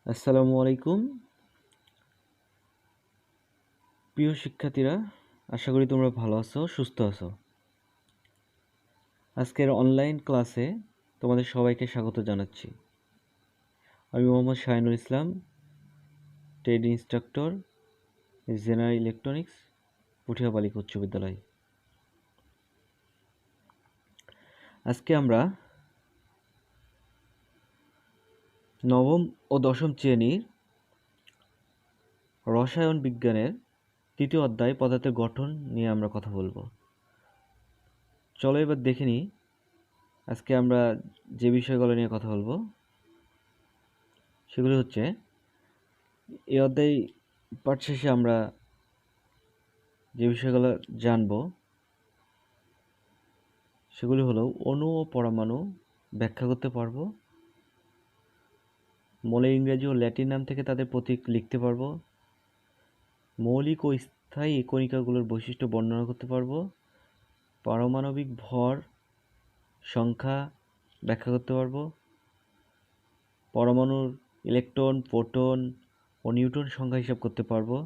আসসালামু আলাইকুম প্রিয় শিক্ষার্থীরা, আশা করি তোমরা ভালো আছো, সুস্থ আছো। আজকের অনলাইন ক্লাসে তোমাদের সবাইকে স্বাগত জানাচ্ছি। আমি Mohammad Shahinul Islam, trade instructor, general electronics, Puthia বালিকা উচ্চ বিদ্যালয়। আজকে আমরা নবম ও দশম শ্রেণীর রসায়ন বিজ্ঞানের তৃতীয় অধ্যায় পদার্থের গঠন নিয়ে আমরা কথা বলবো। চলো এবার দেখে নিই আজকে আমরা যে বিষয়গুলো নিয়ে কথা বলবো সেগুলি হচ্ছে, এই অধ্যায় পাঠ শেষে আমরা যে বিষয়গুলো জানব সেগুলি হলো অণু ও পরমাণু ব্যাখ্যা করতে পারবো, মৌলের ইংরেজি ও ল্যাটিন নাম থেকে তাদের প্রতীক লিখতে পারবো, মৌলিক ও স্থায়ী কণিকাগুলোর বৈশিষ্ট্য বর্ণনা করতে পারবো, পারমাণবিক ভর সংখ্যা ব্যাখ্যা করতে পারবো, পরমাণুর ইলেকট্রন, প্রোটন ও নিউট্রন সংখ্যা হিসাব করতে পারবো,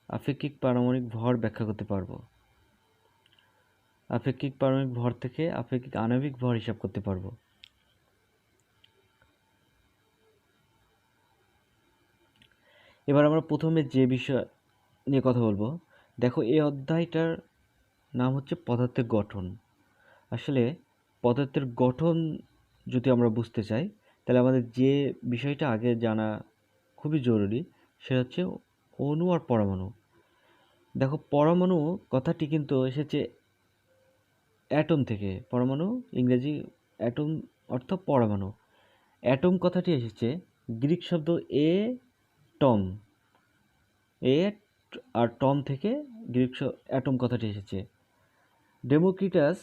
আপেক্ষিক পারমাণবিক ভর ব্যাখ্যা করতে পারবো, আপেক্ষিক পারমাণবিক ভর থেকে আপেক্ষিক আণবিক ভর হিসাব করতে পারবো। এবার আমরা প্রথমে যে বিষয় নিয়ে কথা বলবো, দেখো এই অধ্যায়টার নাম হচ্ছে পদার্থের গঠন। আসলে পদার্থের গঠন যদি আমরা বুঝতে চাই তাহলে আমাদের যে বিষয়টা আগে জানা খুবই জরুরি, সেটা হচ্ছে অণু আর পরমাণু। দেখো পরমাণু কথাটি কিন্তু এসেছে অ্যাটম থেকে। পরমাণু ইংরেজি অ্যাটম অর্থ পরমাণু। অ্যাটম কথাটি এসেছে গ্রিক শব্দ এ টম, এ আর টম থেকে গ্রিক অ্যাটম কথাটি এসেছে। ডেমোক্রিটাস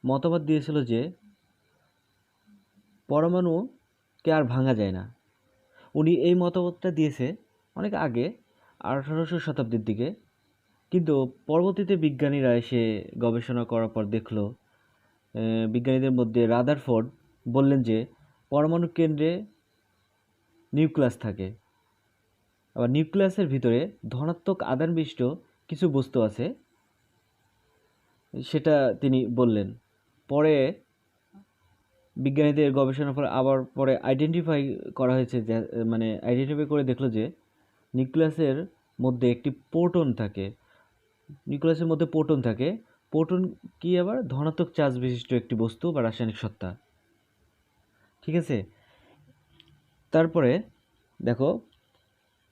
মতবাদ দিয়েছিল যে পরমাণুকে আর ভাঙা যায় না। উনি এই মতবাদটা দিয়েছে অনেক আগে, 1800 শতাব্দীর দিকে, কিন্তু পরবর্তীতে বিজ্ঞানীরা এসে গবেষণা করার পর দেখলো, বিজ্ঞানীদের মধ্যে রাদারফোর্ড বললেন যে পরমাণু কেন্দ্রে নিউক্লিয়াস থাকে, আবার নিউক্লিয়াসের ভিতরে ধনাত্মক আধান বিশিষ্ট কিছু বস্তু আছে, সেটা তিনি বললেন। পরে বিজ্ঞানীদের গবেষণার ফলে আবার পরে আইডেন্টিফাই করা হয়েছে, যে মানে আইডেন্টিফাই করে দেখলো যে নিউক্লিয়াসের মধ্যে একটি প্রোটন থাকে। নিউক্লিয়াসের মধ্যে প্রোটন থাকে। প্রোটন কি আবার ধনাত্মক চার্জ বিশিষ্ট একটি বস্তু বা রাসায়নিক সত্তা। ঠিক আছে, তারপরে দেখো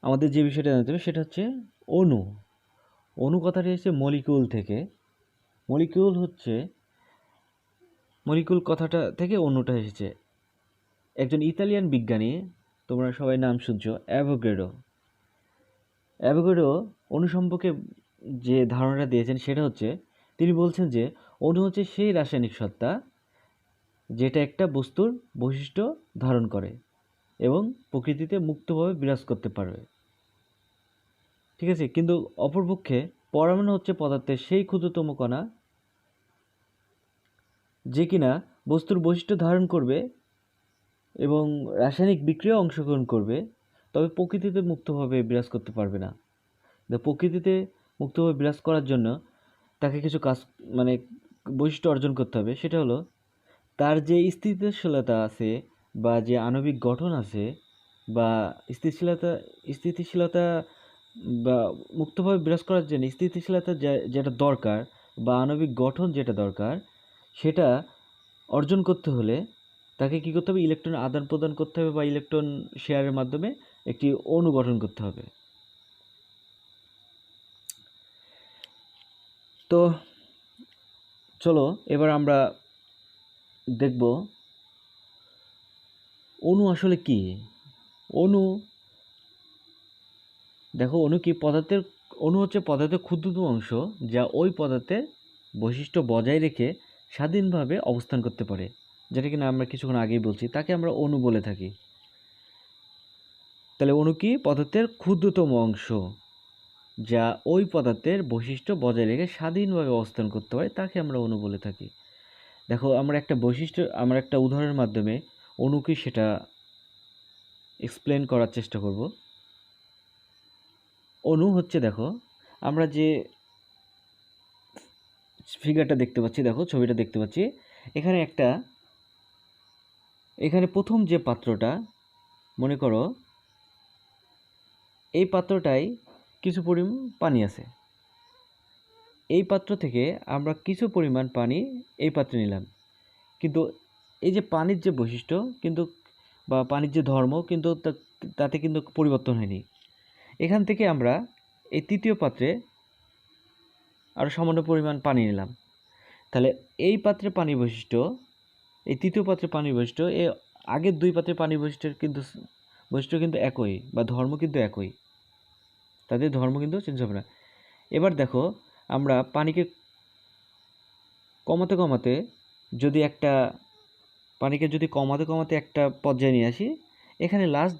আমাদের যে বিষয়টা জানতে হবে সেটা হচ্ছে অণু। অণু কথাটি এসেছে মলিকিউল থেকে। মলিকিউল কথাটা থেকে অণুটা এসেছে। একজন ইতালিয়ান বিজ্ঞানী, তোমরা সবাই নাম শুনছো, অ্যাভোগাড্রো অণু সম্পর্কে যে ধারণাটা দিয়েছেন সেটা হচ্ছে, তিনি বলছেন যে অণু হচ্ছে সেই রাসায়নিক সত্তা যেটা একটা বস্তুর বৈশিষ্ট্য ধারণ করে এবং প্রকৃতিতে মুক্তভাবে বিরাজ করতে পারবে। ঠিক আছে, কিন্তু অপরপক্ষে পরমাণু হচ্ছে পদার্থের সেই ক্ষুদ্রতম কণা যে কিনা বস্তুর বৈশিষ্ট্য ধারণ করবে এবং রাসায়নিক বিক্রিয়ায় অংশগ্রহণ করবে, তবে প্রকৃতিতে মুক্তভাবে বিরাজ করতে পারবে না। প্রকৃতিতে মুক্তভাবে বিরাজ করার জন্য তাকে কিছু কাজ, মানে বৈশিষ্ট্য অর্জন করতে হবে। সেটা হলো তার যে স্থিতিশীলতা আছে বা যে আণবিক গঠন আছে বা স্থিতিশীলতা বা মুক্তভাবে বিরাজ করার জন্য স্থিতিশীলতা যেটা দরকার বা আণবিক গঠন যেটা দরকার, সেটা অর্জন করতে হলে তাকে কী করতে হবে? ইলেকট্রন আদান প্রদান করতে হবে বা ইলেকট্রন শেয়ারের মাধ্যমে একটি অণু গঠন করতে হবে। তো চলো এবার আমরা দেখব অণু আসলে কি। অণু, দেখো অণু কি পদার্থের, অণু হচ্ছে পদার্থের ক্ষুদ্রতম অংশ যা ওই পদার্থের বৈশিষ্ট্য বজায় রেখে স্বাধীনভাবে অবস্থান করতে পারে, যেটা কিনা আমরা কিছুক্ষণ আগেই বলছি, তাকে আমরা অণু বলে থাকি। তাহলে অণু কি পদার্থের ক্ষুদ্রতম অংশ যা ওই পদার্থের বৈশিষ্ট্য বজায় রেখে স্বাধীনভাবে অবস্থান করতে পারে, তাকে আমরা অণু বলে থাকি। দেখো আমরা একটা বৈশিষ্ট্য, আমরা একটা উদাহরণের মাধ্যমে অণু কি সেটা এক্সপ্লেন করার চেষ্টা করব। অণু হচ্ছে, দেখো আমরা যে ফিগারটা দেখতে পাচ্ছি, দেখো ছবিটা দেখতে পাচ্ছি, এখানে প্রথম যে পাত্রটা, মনে করো এই পাত্রটায় কিছু পরিমাণ পানি আছে। এই পাত্র থেকে আমরা কিছু পরিমাণ পানি এই পাত্রে নিলাম, কিন্তু এই যে পানির যে বৈশিষ্ট্য কিন্তু বা পানির যে ধর্ম কিন্তু তাতে কিন্তু পরিবর্তন হয়নি। এখান থেকে আমরা এই তৃতীয় পাত্রে আরও সামান্য পরিমাণ পানি নিলাম। তাহলে এই পাত্রের পানির বৈশিষ্ট্য, এই তৃতীয় পাত্রের পানির বৈশিষ্ট্য এই আগের দুই পাত্রের পানির বৈশিষ্ট্য কিন্তু একই, বা ধর্ম কিন্তু একই, তাদের ধর্ম কিন্তু চেঞ্জ হবে না। এবার দেখো আমরা পানিকে কমাতে কমাতে যদি একটা পর্যায়ে নিয়ে আসি, এখানে লাস্ট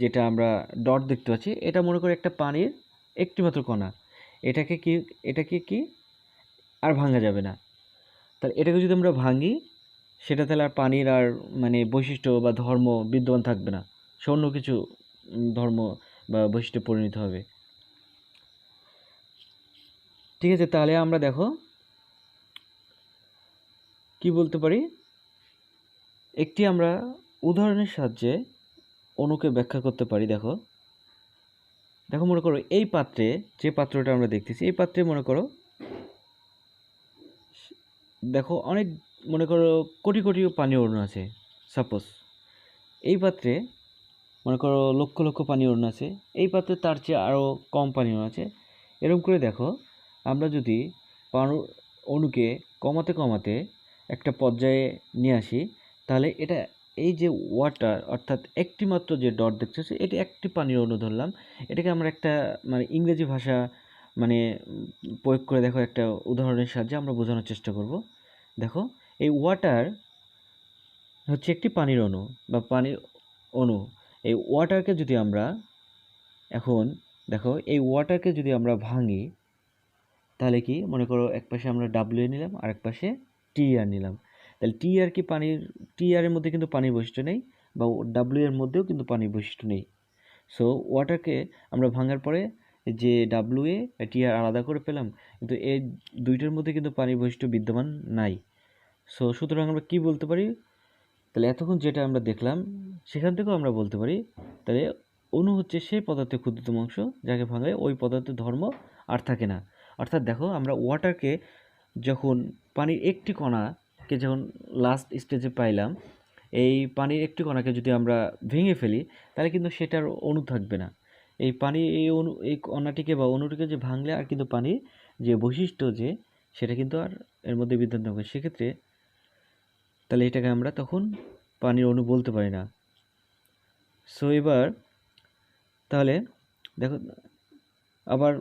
যেটা আমরা ডট দেখতে পাচ্ছি, এটা মনে করি একটা পানির একটিমাত্র কণা। এটাকে কি আর ভাঙা যাবে না। তাহলে এটাকে যদি আমরা ভাঙি, সেটা তাহলে আর পানির আর মানে বৈশিষ্ট্য বা ধর্ম বিদ্যমান থাকবে না, সে অন্য কিছু ধর্ম বা বৈশিষ্ট্যে পরিণত হবে। ঠিক আছে, তাহলে আমরা দেখো কি বলতে পারি, একটি আমরা উদাহরণের সাহায্যে অণুকে ব্যাখ্যা করতে পারি। দেখো মনে করো এই পাত্রে, যে পাত্রটা আমরা দেখতেছি, এই পাত্রে মনে করো দেখো অনেক, মনে করো কোটি কোটি পানীয় অণু আছে। সাপোজ এই পাত্রে মনে করো লক্ষ লক্ষ পানীয় অণু আছে, এই পাত্রে তার চেয়ে আরও কম পানীয় অণু আছে। এরকম করে দেখো আমরা যদি অণুকে কমাতে কমাতে একটা পর্যায়ে নিয়ে আসি, তাহলে এটা এই যে ওয়াটার, অর্থাৎ একটি মাত্র যে ডট দেখছো, এটি একটি পানির অণু ধরলাম। এটাকে আমরা একটা মানে ইংরেজি ভাষা মানে প্রয়োগ করে দেখো একটা উদাহরণের সাহায্যে আমরা বোঝানোর চেষ্টা করব। দেখো এই ওয়াটার হচ্ছে একটি পানির অণু বা পানির অণু। এই ওয়াটারকে যদি আমরা এখন দেখো এই ওয়াটারকে যদি আমরা ভাঙি, তাহলে কি মনে করো এক পাশে আমরা ডাব্লিউ নিলাম আর এক পাশে টি আর নিলাম। তাহলে টি আর এর মধ্যে কিন্তু পানির বৈশিষ্ট্য নেই, বা ডাব্লিউ এর মধ্যেও কিন্তু পানির বৈশিষ্ট্য নেই। সো ওয়াটারকে আমরা ভাঙার পরে যে ডাব্লিউ এ টি আর আলাদা করে পেলাম, কিন্তু এই দুইটার মধ্যে কিন্তু পানির বৈশিষ্ট্য বিদ্যমান নাই। সো সুতরাং আমরা কি বলতে পারি, তাহলে এতক্ষণ যেটা আমরা দেখলাম সেখান থেকেও আমরা বলতে পারি, তাহলে অণু হচ্ছে সেই পদার্থের ক্ষুদ্রতম অংশ যাকে ভাঙলে ওই পদার্থের ধর্ম আর থাকে না। অর্থাৎ দেখো আমরা ওয়াটারকে যখন পানির একটি কণাকে যখন লাস্ট স্টেজে পাইলাম, এই পানির একটি কণাকে যদি আমরা ভেঙে ফেলি, তাহলে কিন্তু সেটার অণু থাকবে না। এই কণাটিকে বা অণুটিকে যে ভাঙলে আর কিন্তু পানির যে বৈশিষ্ট্য সেটা কিন্তু আর এর মধ্যে বিদ্যমান থাকবে। সেক্ষেত্রে তাহলে এটাকে আমরা তখন পানির অণু বলতে পারি না। সো এবার তাহলে দেখো আবার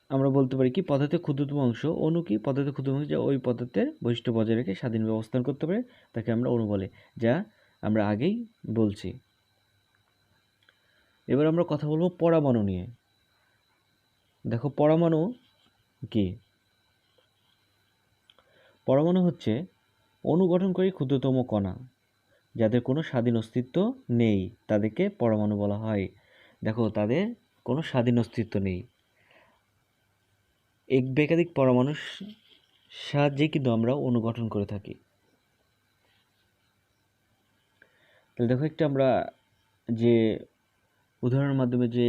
আমরা বলতে পারি কি, পদার্থের ক্ষুদ্রতম অংশ অণু কি, পদার্থের ক্ষুদ্রতম অংশ যা ওই পদার্থের বৈশিষ্ট্য বজায় রেখে স্বাধীনভাবে অবস্থান করতে পারে তাকে আমরা অণু বলে, যা আমরা আগেই বলছি। এবার আমরা কথা বলবো পরমাণু নিয়ে। দেখো পরমাণু কি, পরমাণু হচ্ছে অণু গঠনকারী ক্ষুদ্রতম কণা যাদের কোনো স্বাধীন অস্তিত্ব নেই, তাদেরকে পরমাণু বলা হয়। দেখো তাদের কোনো স্বাধীন অস্তিত্ব নেই, এক বা একাধিক পরমাণুর সাহায্যে কিন্তু আমরা অণু গঠন করে থাকি। তাহলে দেখো একটা আমরা যে উদাহরণের মাধ্যমে যে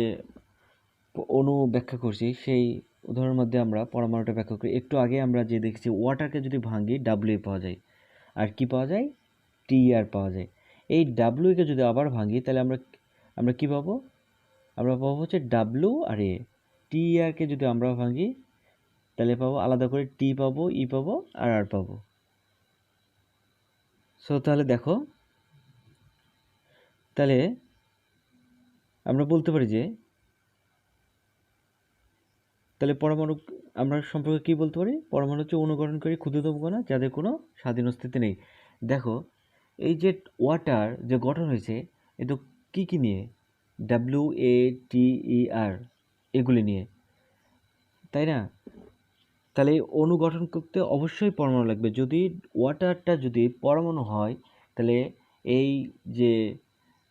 অণু ব্যাখ্যা করছি, সেই উদাহরণের মধ্যে আমরা পরমাণুটা ব্যাখ্যা করি। একটু আগে আমরা যে দেখছি ওয়াটারকে যদি ভাঙি ডাব্লিউ পাওয়া যায়, আর কি পাওয়া যায়, টি আর পাওয়া যায়। এই ডাব্লিউকে যদি আবার ভাঙি, তাহলে আমরা কি পাবো, আমরা পাবো হচ্ছে ডাব্লিউ আর এ। টি আরকে যদি আমরা ভাঙি, তাহলে পাবো আলাদা করে টি পাবো, ই পাবো আর আর পাবো। সো তাহলে দেখো, তাহলে আমরা বলতে পারি যে তাহলে পরমাণু আমরা সম্পর্কে কি বলতে পারি, পরমাণু হচ্ছে অণু গঠনকারী ক্ষুদ্রতম কণা যাদের কোনো স্বাধীন অস্তিত্ব নেই। দেখো এই যে ওয়াটার যে গঠন হয়েছে, এ তো কী নিয়ে, ডাব্লিউ এ টি ই আর এগুলি নিয়ে, তাই না? তাহলে অণু গঠন করতে অবশ্যই পরমাণু লাগবে। যদি ওয়াটারটা যদি পরমাণু হয়, তাহলে এই যে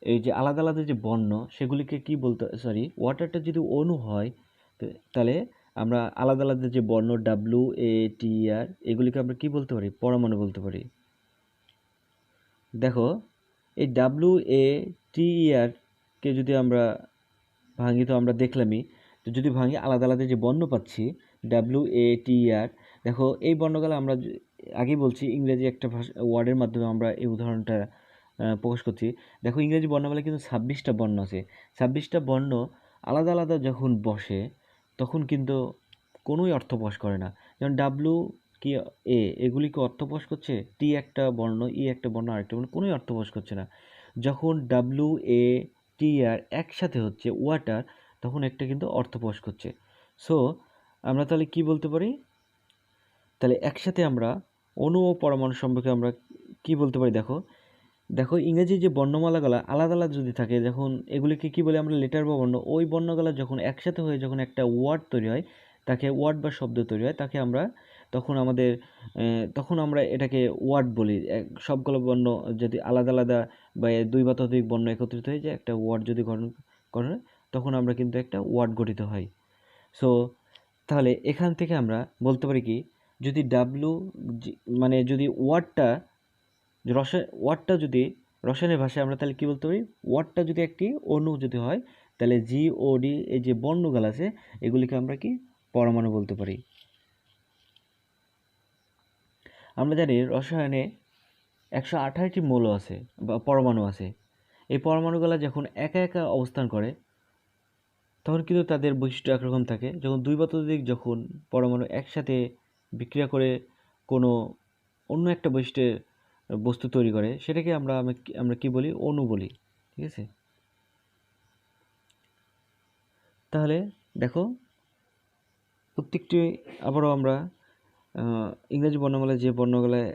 এই যে আলাদা আলাদা যে বর্ণ সেগুলিকে কি বলতে, সরি, ওয়াটারটা যদি অণু হয় তাহলে আমরা আলাদা আলাদা যে বর্ণ WATR এগুলিকে আমরা কি বলতে পারি? পরমাণু বলতে পারি। দেখো এই WATR কে যদি আমরা ভাঙি তো আমরা দেখলামই, তো যদি ভাঙি আলাদা আলাদা যে বর্ণ পাচ্ছি WATR, দেখো এই বর্ণগুলো আমরা আগেই বলছি ইংরেজি একটা ভাষা ওয়ার্ডের মাধ্যমে আমরা এই উদাহরণটা প্রকাশ করছি। দেখো ইংরেজি বর্ণমালা কিন্তু 26টা বর্ণ আছে। 26টা বর্ণ আলাদা আলাদা যখন বসে তখন কিন্তু কোনোই অর্থ প্রকাশ করে না। যেমন ডাব্লু কি এগুলিকে অর্থ প্রকাশ করছে, টি একটা বর্ণ, ই একটা বর্ণ, আরেকটা বর্ণ, কোনোই অর্থ প্রকাশ করছে না। যখন WATR একসাথে হচ্ছে ওয়াটার, তখন একটা কিন্তু অর্থ প্রকাশ করছে। সো আমরা তাহলে কি বলতে পারি? তাহলে একসাথে আমরা অণু ও পরমাণু সম্পর্কে আমরা কি বলতে পারি? দেখো দেখো ইংরেজি যে বর্ণমালাগুলো আলাদা আলাদা যদি থাকে, যখন এগুলিকে কি বলে আমরা লেটার বা বর্ণ, ওই বর্ণগুলো যখন একসাথে হয়ে যখন একটা ওয়ার্ড তৈরি হয়, তাকে ওয়ার্ড বা শব্দ তৈরি হয়, তাকে আমরা তখন আমরা এটাকে ওয়ার্ড বলি। সবগুলো বর্ণ যদি আলাদা আলাদা বা দুই বা ততোধিক বর্ণ একত্রিত হয়ে যায় একটা ওয়ার্ড যদি গঠন করে, তখন আমরা কিন্তু একটা ওয়ার্ড গঠিত হয়। সো তাহলে এখান থেকে আমরা বলতে পারি কি, যদি মানে যদি ওয়ার্ডটা যদি রসায়নের ভাষায় আমরা তাহলে কি বলতে পারি? ওয়ার্ডটা যদি একটি অণু যদি হয়, তাহলে GOD এই যে বর্ণগুলো আছে এগুলিকে আমরা কি পরমাণু বলতে পারি। আমরা জানি রসায়নে 128টি মৌল আছে বা পরমাণু আছে। এই পরমাণুগুলো যখন একা একা অবস্থান করে তখন কিন্তু তাদের বৈশিষ্ট্য একরকম থাকে। যখন দুই বা ততোধিক যখন পরমাণু একসাথে বিক্রিয়া করে কোনো অন্য একটা বৈশিষ্ট্যের বস্তু তৈরি করে, সেটাকে আমরা কি বলি? অণু বলি। ঠিক আছে? তাহলে দেখো প্রত্যেকটি আবারও আমরা ইংরেজি বর্ণমালায় যে বর্ণগুলায়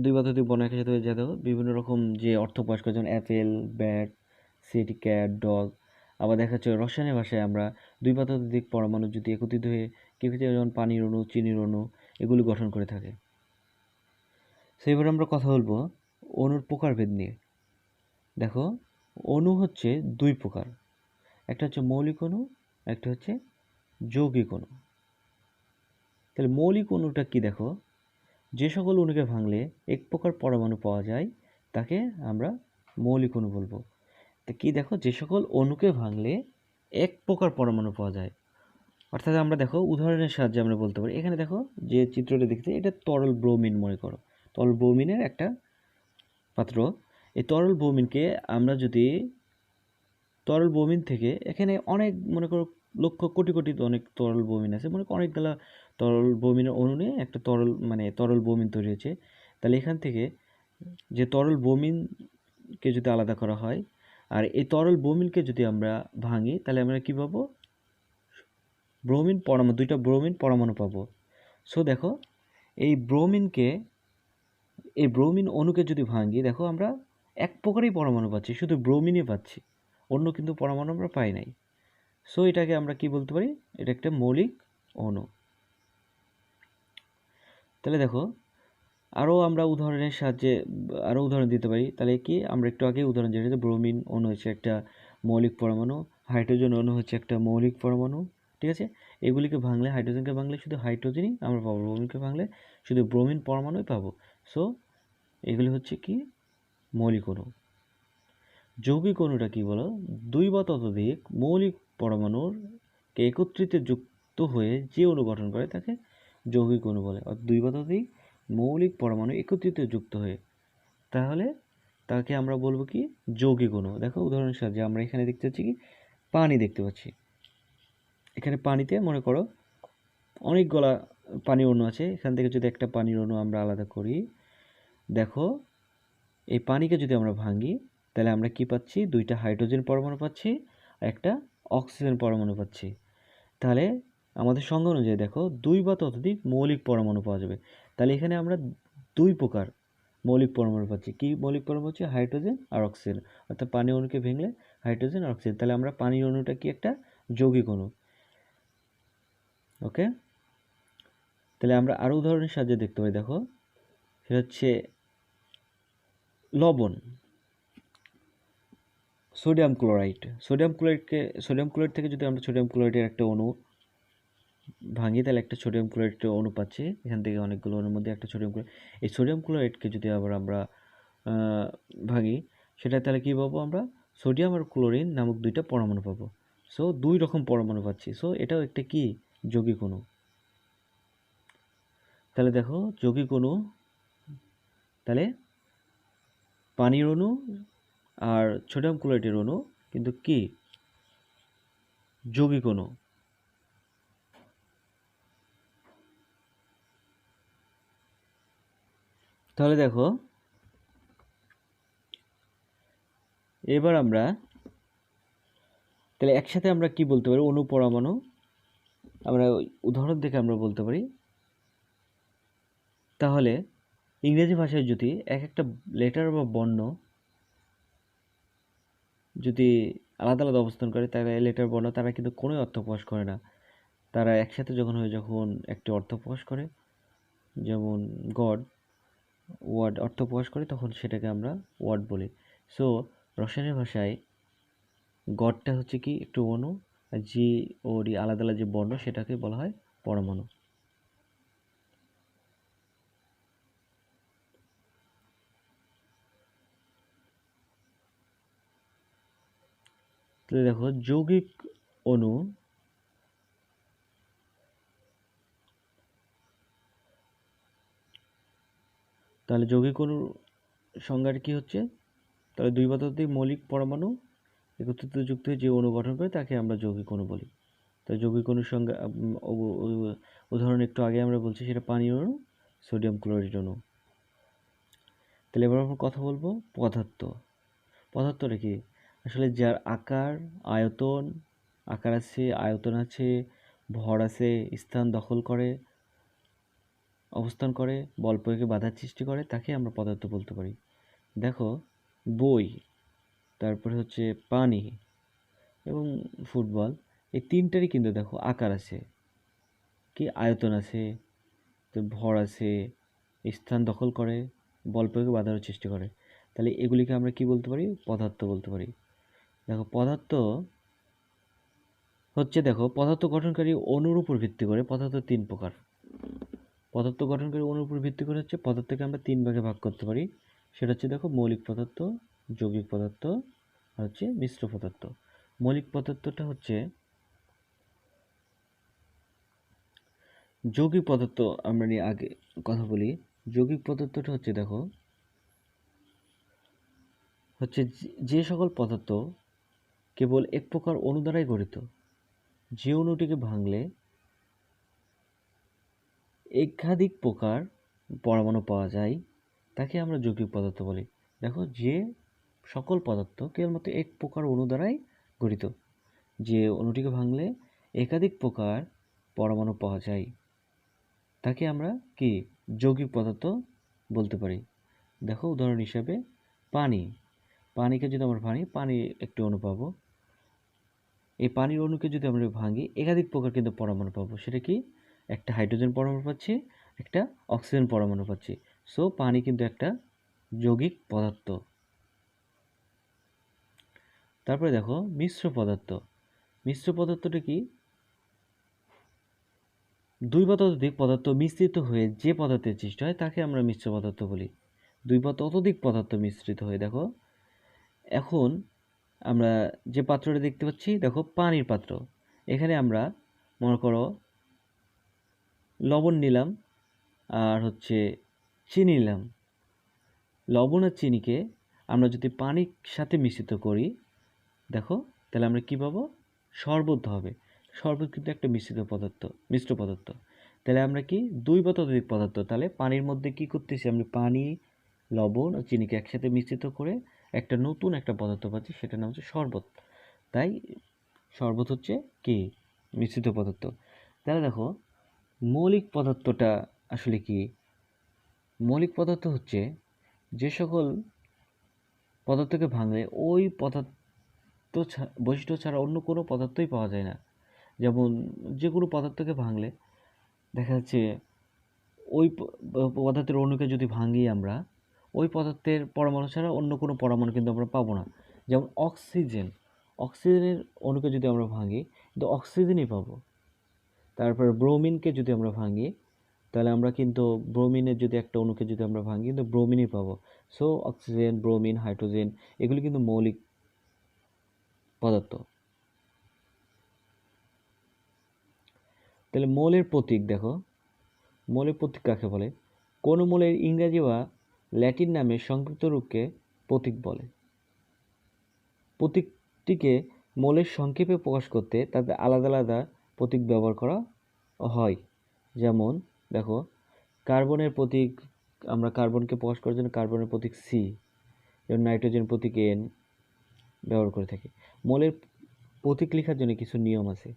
দুই বা ততোধিক বর্ণ একসাথে হয়ে যায়, দেখো বিভিন্ন রকম যে অর্থ প্রকাশ করে, যেমন Apple, bat, city, cat, dog. আবার দেখা যাচ্ছে রসায়নের ভাষায় আমরা দুই বা ততোধিক পরমাণু যদি একত্রিত হয়ে কেউ যেমন পানির অণু, চিনির অণু এগুলি গঠন করে থাকে। সেইবার আমরা কথা বলবো অণুর প্রকারভেদ নিয়ে। দেখো অণু হচ্ছে দুই প্রকার, একটা হচ্ছে মৌলিক অণু, একটা হচ্ছে যৌগিক অণু। তাহলে মৌলিক অণুটা কি? দেখো যে সকল অণুকে ভাঙলে এক প্রকার পরমাণু পাওয়া যায় তাকে আমরা মৌলিক অণু বলবো। তো কি দেখো, যে সকল অণুকে ভাঙলে এক প্রকার পরমাণু পাওয়া যায়, অর্থাৎ আমরা দেখো উদাহরণের সাহায্যে আমরা বলতে পারি। এখানে দেখো যে চিত্রটা দেখতে, এটা তরল ব্রোমিন মনে করো, তরল ব্রোমিনের একটা পাত্র। এই তরল ব্রোমিনকে আমরা যদি তরল ব্রোমিন থেকে এখানে অনেক মনে করো লক্ষ কোটি কোটি অনেক তরল ব্রোমিন আছে, মনে করো অনেকগুলা তরল ব্রোমিনের অণু নিয়ে একটা তরল ব্রোমিন তৈরি হয়েছে। তাহলে এখান থেকে যে তরল ব্রোমিনকে যদি আলাদা করা হয় আর এই তরল ব্রোমিনকে যদি আমরা ভাঙি, তাহলে আমরা কি পাবো? দুইটা ব্রোমিন পরমাণু পাবো। সো দেখো এই ব্রোমিন অণুকে যদি ভাঙি, দেখো আমরা এক প্রকারই পরমাণু পাচ্ছি, শুধু ব্রোমিনই পাচ্ছি, অন্য কিন্তু পরমাণু আমরা পাই নাই। সো এটাকে আমরা কি বলতে পারি? এটা একটা মৌলিক অণু। তাহলে দেখো আমরা উদাহরণের সাহায্যে আরও উদাহরণ দিতে পারি। তাহলে কি আমরা একটু আগে উদাহরণ যেটা ব্রোমিন অণু হচ্ছে একটা মৌলিক পরমাণু, হাইড্রোজেন অণু হচ্ছে একটা মৌলিক পরমাণু। ঠিক আছে? এগুলিকে ভাঙলে, হাইড্রোজেনকে ভাঙলে শুধু হাইড্রোজেনই আমরা পাবো, ব্রোমিনকে ভাঙলে শুধু ব্রোমিন পরমাণুই পাবো। সো এগুলি হচ্ছে কি মৌলিক অণু। যৌগিক অণুটা কি বলো? দুই বা ততোধিক মৌলিক পরমাণুর একত্রিত যুক্ত হয়ে যে অণু গঠন করে তাকে যৌগিক অণু বলে। অর্থাৎ দুই বা ততোধিক মৌলিক পরমাণু একত্রিত যুক্ত হয়ে, তাহলে তাকে আমরা বলবো কি? যৌগিক অণু। দেখো উদাহরণের সাহায্যে আমরা এখানে দেখতে পাচ্ছি কি পানি দেখতে পাচ্ছি। এখানে পানিতে মনে করো অনেকগুলা পানির অণু আছে, এখান থেকে যদি একটা পানির অণু আমরা আলাদা করি, দেখো এই পানিকে যদি আমরা ভাঙি তাহলে আমরা কি পাচ্ছি? দুইটা হাইড্রোজেন পরমাণু পাচ্ছি, একটা অক্সিজেন পরমাণু পাচ্ছি। তাহলে আমাদের সংজ্ঞা অনুযায়ী দেখো দুই বা ততোধিক মৌলিক পরমাণু পাওয়া যাবে। তাহলে এখানে আমরা দুই প্রকার মৌলিক পরমাণু পাচ্ছি। কি মৌলিক পরমাণু হচ্ছে? হাইড্রোজেন আর অক্সিজেন। অর্থাৎ পানি অণুকে ভেঙলে হাইড্রোজেন আর অক্সিজেন, তাহলে আমরা পানির অণুটা কি? একটা যৌগিক অণু। ওকে, তাহলে আমরা আরও উদাহরণের সাহায্যে দেখতে পাই। দেখো সেটা হচ্ছে লবণ। Sodium chloride. সোডিয়াম ক্লোরাইড থেকে যদি আমরা সোডিয়াম ক্লোরাইডের একটা অণু ভাঙি তাহলে একটা সোডিয়াম ক্লোরাইডের অণু পাচ্ছি। এখান থেকে অনেকগুলো অণুর মধ্যে একটা সোডিয়াম ক্লোরাইড। এই সোডিয়াম ক্লোরাইডকে যদি আবার আমরা ভাঙি সেটা তাহলে কী পাবো আমরা? সোডিয়াম আর ক্লোরিন নামক দুইটা পরমাণু পাবো। সো 2 রকম পরমাণু পাচ্ছি। সো এটাও একটা কি? যৌগিক অণু। তাহলে দেখো যৌগিক অণু তাহলে পানির অণু আর সোডিয়াম ক্লোরাইডের অণু কিন্তু কি? যৌগিক অণু। তাহলে দেখো এবার আমরা তাহলে একসাথে আমরা কি বলতে পারি? অণু পরমাণু আমরা উদাহরণ থেকে আমরা বলতে পারি। তাহলে ইংরেজি ভাষায় যদি এক একটা লেটার বা বর্ণ যদি আলাদা আলাদা অবস্থান করে তাহলে লেটার বর্ণ তারা কিন্তু কোনোই অর্থ প্রকাশ করে না। তারা একসাথে যখন একটি অর্থ প্রকাশ করে, যেমন গড ওয়ার্ড অর্থ প্রকাশ করে, তখন সেটাকে আমরা ওয়ার্ড বলি। সো রসায়নের ভাষায় গডটা হচ্ছে কি? একটু অণু, আর জি ও ডি আলাদা আলাদা যে বর্ণ সেটাকে বলা হয় পরমাণু। তাহলে দেখো যৌগিক অণু তাহলে যৌগিক অণুর সংজ্ঞাটা কি হচ্ছে? তাহলে 2 বা ততোধিক মৌলিক পরমাণু একত্রিত যুক্ত হয়ে যে অণু গঠন করে তাকে আমরা যৌগিক অণু বলি। তাই যৌগিক অণুর সংজ্ঞা উদাহরণ একটু আগে আমরা বলছি, সেটা পানির অণু, সোডিয়াম ক্লোরাইড অণু। তাহলে এবার আমরা কথা বলবো পদার্থ। পদার্থটা কি? আসলে যার আকার আয়তন, আকার আছে, আয়তন আছে, ভর আছে, স্থান দখল করে, অবস্থান করে, বল প্রয়োগে বাধার সৃষ্টি করে, তাকে আমরা পদার্থ বলতে পারি। দেখো বই, তারপরে হচ্ছে পানি এবং ফুটবল, এই তিনটারই কিন্তু দেখো আকার আছে, কি আয়তন আছে, তো ভর আছে, স্থান দখল করে, বল প্রয়োগে বাধার সৃষ্টি করে। তাহলে এগুলিকে আমরা কি বলতে পারি? পদার্থ বলতে পারি। দেখো পদার্থ হচ্ছে, দেখো পদার্থ গঠনকারী অণুর উপর ভিত্তি করে পদার্থ 3 প্রকার। পদার্থ গঠনকারী অণুর উপর ভিত্তি করে হচ্ছে পদার্থকে আমরা 3 ভাগে ভাগ করতে পারি। সেটা হচ্ছে দেখো মৌলিক পদার্থ, যৌগিক পদার্থ আর হচ্ছে মিশ্র পদার্থ। মৌলিক পদার্থটা হচ্ছে যৌগিক পদার্থ, আমরা নিয়ে আগে কথা বলি। যৌগিক পদার্থটা হচ্ছে দেখো হচ্ছে যে সকল পদার্থ কেবল এক প্রকার অণু দ্বারাই গঠিত, যে অণুটিকে ভাঙলে একাধিক প্রকার পরমাণু পাওয়া যায়, তাকে আমরা যৌগিক পদার্থ বলি। দেখো যে সকল পদার্থ কেবলমাত্র এক প্রকার অণু দ্বারাই গঠিত, যে অণুটিকে ভাঙলে একাধিক প্রকার পরমাণু পাওয়া যায়, তাকে আমরা কি? যৌগিক পদার্থ বলতে পারি। দেখো উদাহরণ হিসাবে পানি, পানিকে যদি আমরা ভাঙি, পানি একটি অণু পাবো। এই পানির অণুকে যদি আমরা ভাঙি একাধিক প্রকার কিন্তু পরমাণু পাবো। সেটা কি? একটা হাইড্রোজেন পরমাণু পাচ্ছি, একটা অক্সিজেন পরমাণু পাচ্ছি। সো পানি কিন্তু একটা যৌগিক পদার্থ। তারপরে দেখো মিশ্র পদার্থ। মিশ্র পদার্থটা কি? 2 বা ততোধিক পদার্থ মিশ্রিত হয়ে যে পদার্থের সৃষ্টি হয় তাকে আমরা মিশ্র পদার্থ বলি। 2 বা ততোধিক পদার্থ মিশ্রিত হয়ে, দেখো এখন আমরা যে পাত্রটা দেখতে পাচ্ছি, দেখো পানির পাত্র। এখানে আমরা মনে করো লবণ নিলাম আর হচ্ছে চিনি নিলাম। লবণ আর চিনিকে আমরা যদি পানির সাথে মিশ্রিত করি, দেখো তাহলে আমরা কি পাবো? শরবত হবে। শরবত কিন্তু একটা মিশ্র পদার্থ। তাহলে আমরা কি? 2 বা ততোধিক পদার্থ, তাহলে পানির মধ্যে কি করতেছি? আমরা পানি, লবণ ও চিনিকে একসাথে মিশ্রিত করে একটা নতুন একটা পদার্থ পাচ্ছি, সেটার নাম হচ্ছে শরবত। তাই শরবত হচ্ছে কি? মিশ্রিত পদার্থ। তাহলে দেখো মৌলিক পদার্থটা আসলে কি? মৌলিক পদার্থ হচ্ছে যে সকল পদার্থকে ভাঙলে ওই পদার্থ বৈশিষ্ট্য ছাড়া অন্য কোনো পদার্থই পাওয়া যায় না। যেমন যে কোনো পদার্থকে ভাঙলে দেখা যাচ্ছে ওই পদার্থের অণুকে যদি ভাঙি আমরা, ওই পদার্থের পরমাণু ছাড়া অন্য কোনো পরমাণু কিন্তু আমরা পাবো না। যেমন অক্সিজেন, অক্সিজেনের অণুকে যদি আমরা ভাঙি কিন্তু অক্সিজেনই পাবো। তারপর ব্রোমিনকে যদি আমরা ভাঙি তাহলে আমরা কিন্তু ব্রোমিনের যদি একটা অণুকে যদি আমরা ভাঙি কিন্তু ব্রোমিনই পাবো। সো অক্সিজেন, ব্রোমিন, হাইড্রোজেন এগুলি কিন্তু মৌলিক পদার্থ। তাহলে মৌলের প্রতীক দেখো, মৌলের প্রতীক কাকে বলে? কোন মৌলের ইংরেজি বা ল্যাটিন নামের সংক্ষিপ্ত রূপকে প্রতীক বলে? প্রতীকটিকে মৌলের সংক্ষেপে প্রকাশ করতে তাদের আলাদা আলাদা প্রতীক ব্যবহার করা হয়। যেমন দেখো, কার্বনের প্রতীক, আমরা কার্বনকে প্রকাশ করার জন্য কার্বনের প্রতীক সি, যেমন নাইট্রোজেন প্রতীক এন ব্যবহার করে থাকি। মৌলের প্রতীক লেখার জন্য কিছু নিয়ম আছে,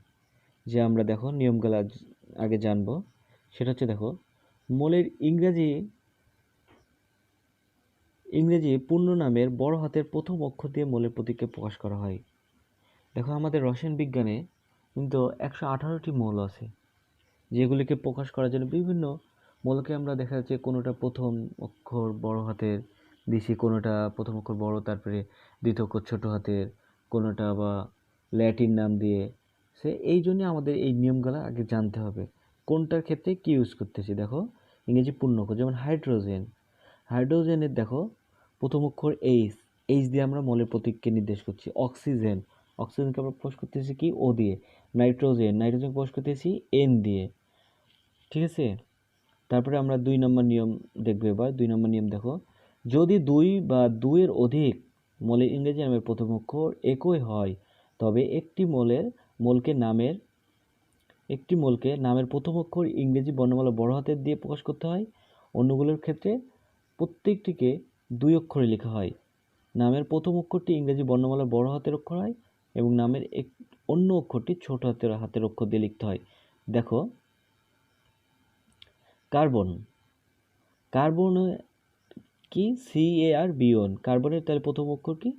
যে আমরা দেখো নিয়মগুলো আগে জানবো। সেটা হচ্ছে দেখো, মৌলের ইংরেজি পূর্ণ নামের বড় হাতের প্রথম অক্ষর দিয়ে মৌলের প্রতীককে প্রকাশ করা হয়। দেখো আমাদের রসায়ন বিজ্ঞানে কিন্তু 118টি মৌল আছে, যেগুলিকে প্রকাশ করার জন্য বিভিন্ন মৌলকে আমরা দেখা যাচ্ছে কোনোটা প্রথম অক্ষর বড় হাতের দিছি, কোনোটা প্রথম অক্ষর বড় তারপরে দ্বিতীয় অক্ষর ছোট হাতের, কোনোটা বা ল্যাটিন নাম দিয়ে। এই জন্য আমাদের এই নিয়মগুলো আগে জানতে হবে কোনটার ক্ষেত্রে কি ইউজ করতেছি। দেখো ইংরেজি পূর্ণ অক্ষর যেমন হাইড্রোজেনের দেখো প্রথম অক্ষর এইচ দিয়ে আমরা মৌলের প্রতীককে নির্দেশ করছি। অক্সিজেনকে আমরা প্রকাশ করতেছি কি? ও দিয়ে। নাইট্রোজেন প্রকাশ করতেছি এন দিয়ে। ঠিক আছে, তারপরে আমরা 2 নম্বর নিয়ম দেখবো। এবার 2 নম্বর নিয়ম দেখো, যদি 2 বা 2 এর অধিক মৌলের ইংরেজি নামের প্রথম অক্ষর একই হয় তবে একটি মৌলকে নামের প্রথম অক্ষর ইংরেজি বর্ণমালা বড় হাতের দিয়ে প্রকাশ করতে হয়। অন্যগুলোর ক্ষেত্রে প্রত্যেকটিকে 2 অক্ষরে লেখা হয়। নামের প্রথম অক্ষরটি ইংরেজি বর্ণমালার বড় হাতের অক্ষর হয় এবং নামের অন্য অক্ষরটি ছোট হাতের অক্ষর দিয়ে লিখতে হয়। দেখো কার্বন কি? CARBON, কার্বনের তাহলে প্রথম অক্ষর কি?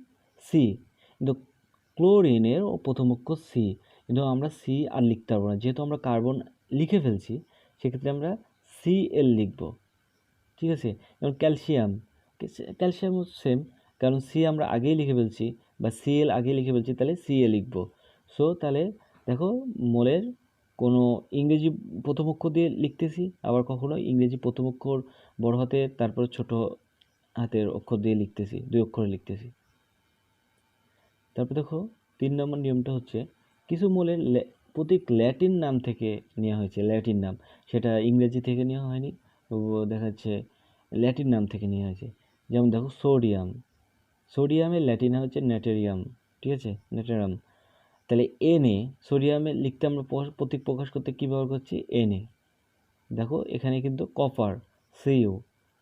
সি। কিন্তু ক্লোরিনের প্রথম অক্ষর সি, কিন্তু আমরা সি আর লিখতে পারবো না, যেহেতু আমরা কার্বন লিখে ফেলছি সেক্ষেত্রে আমরা Cl লিখব। ঠিক আছে, যেমন ক্যালসিয়াম সেম, কারণ সি আমরা আগেই লিখে ফেলছি বা Cl আগেই লিখে ফেলছি, তাহলে Ca লিখব। সো তাহলে দেখো মৌলের কোনো ইংরেজি প্রথম অক্ষর দিয়ে লিখতেছি, আবার কখনো ইংরেজি প্রথম অক্ষর বড় হাতে তারপরে ছোট হাতের অক্ষর দিয়ে লিখতেছি, 2 অক্ষরে লিখতেছি। তারপর দেখো 3 নম্বর নিয়মটা হচ্ছে, কিছু মৌলের প্রতীক ল্যাটিন নাম থেকে নেওয়া হয়েছে। ল্যাটিন নাম, সেটা ইংরেজি থেকে নেওয়া হয়নি, দেখা যাচ্ছে ল্যাটিন নাম থেকে নেওয়া হয়েছে। যেমন দেখো সোডিয়ামের ল্যাটিন নাম হচ্ছে নেটেরিয়াম। ঠিক আছে, নেটেরাম। তাহলে সোডিয়ামের লিখতে আমরা প্রতীক প্রকাশ করতে কী ব্যবহার করছি? Na। দেখো এখানে কিন্তু copper Cu,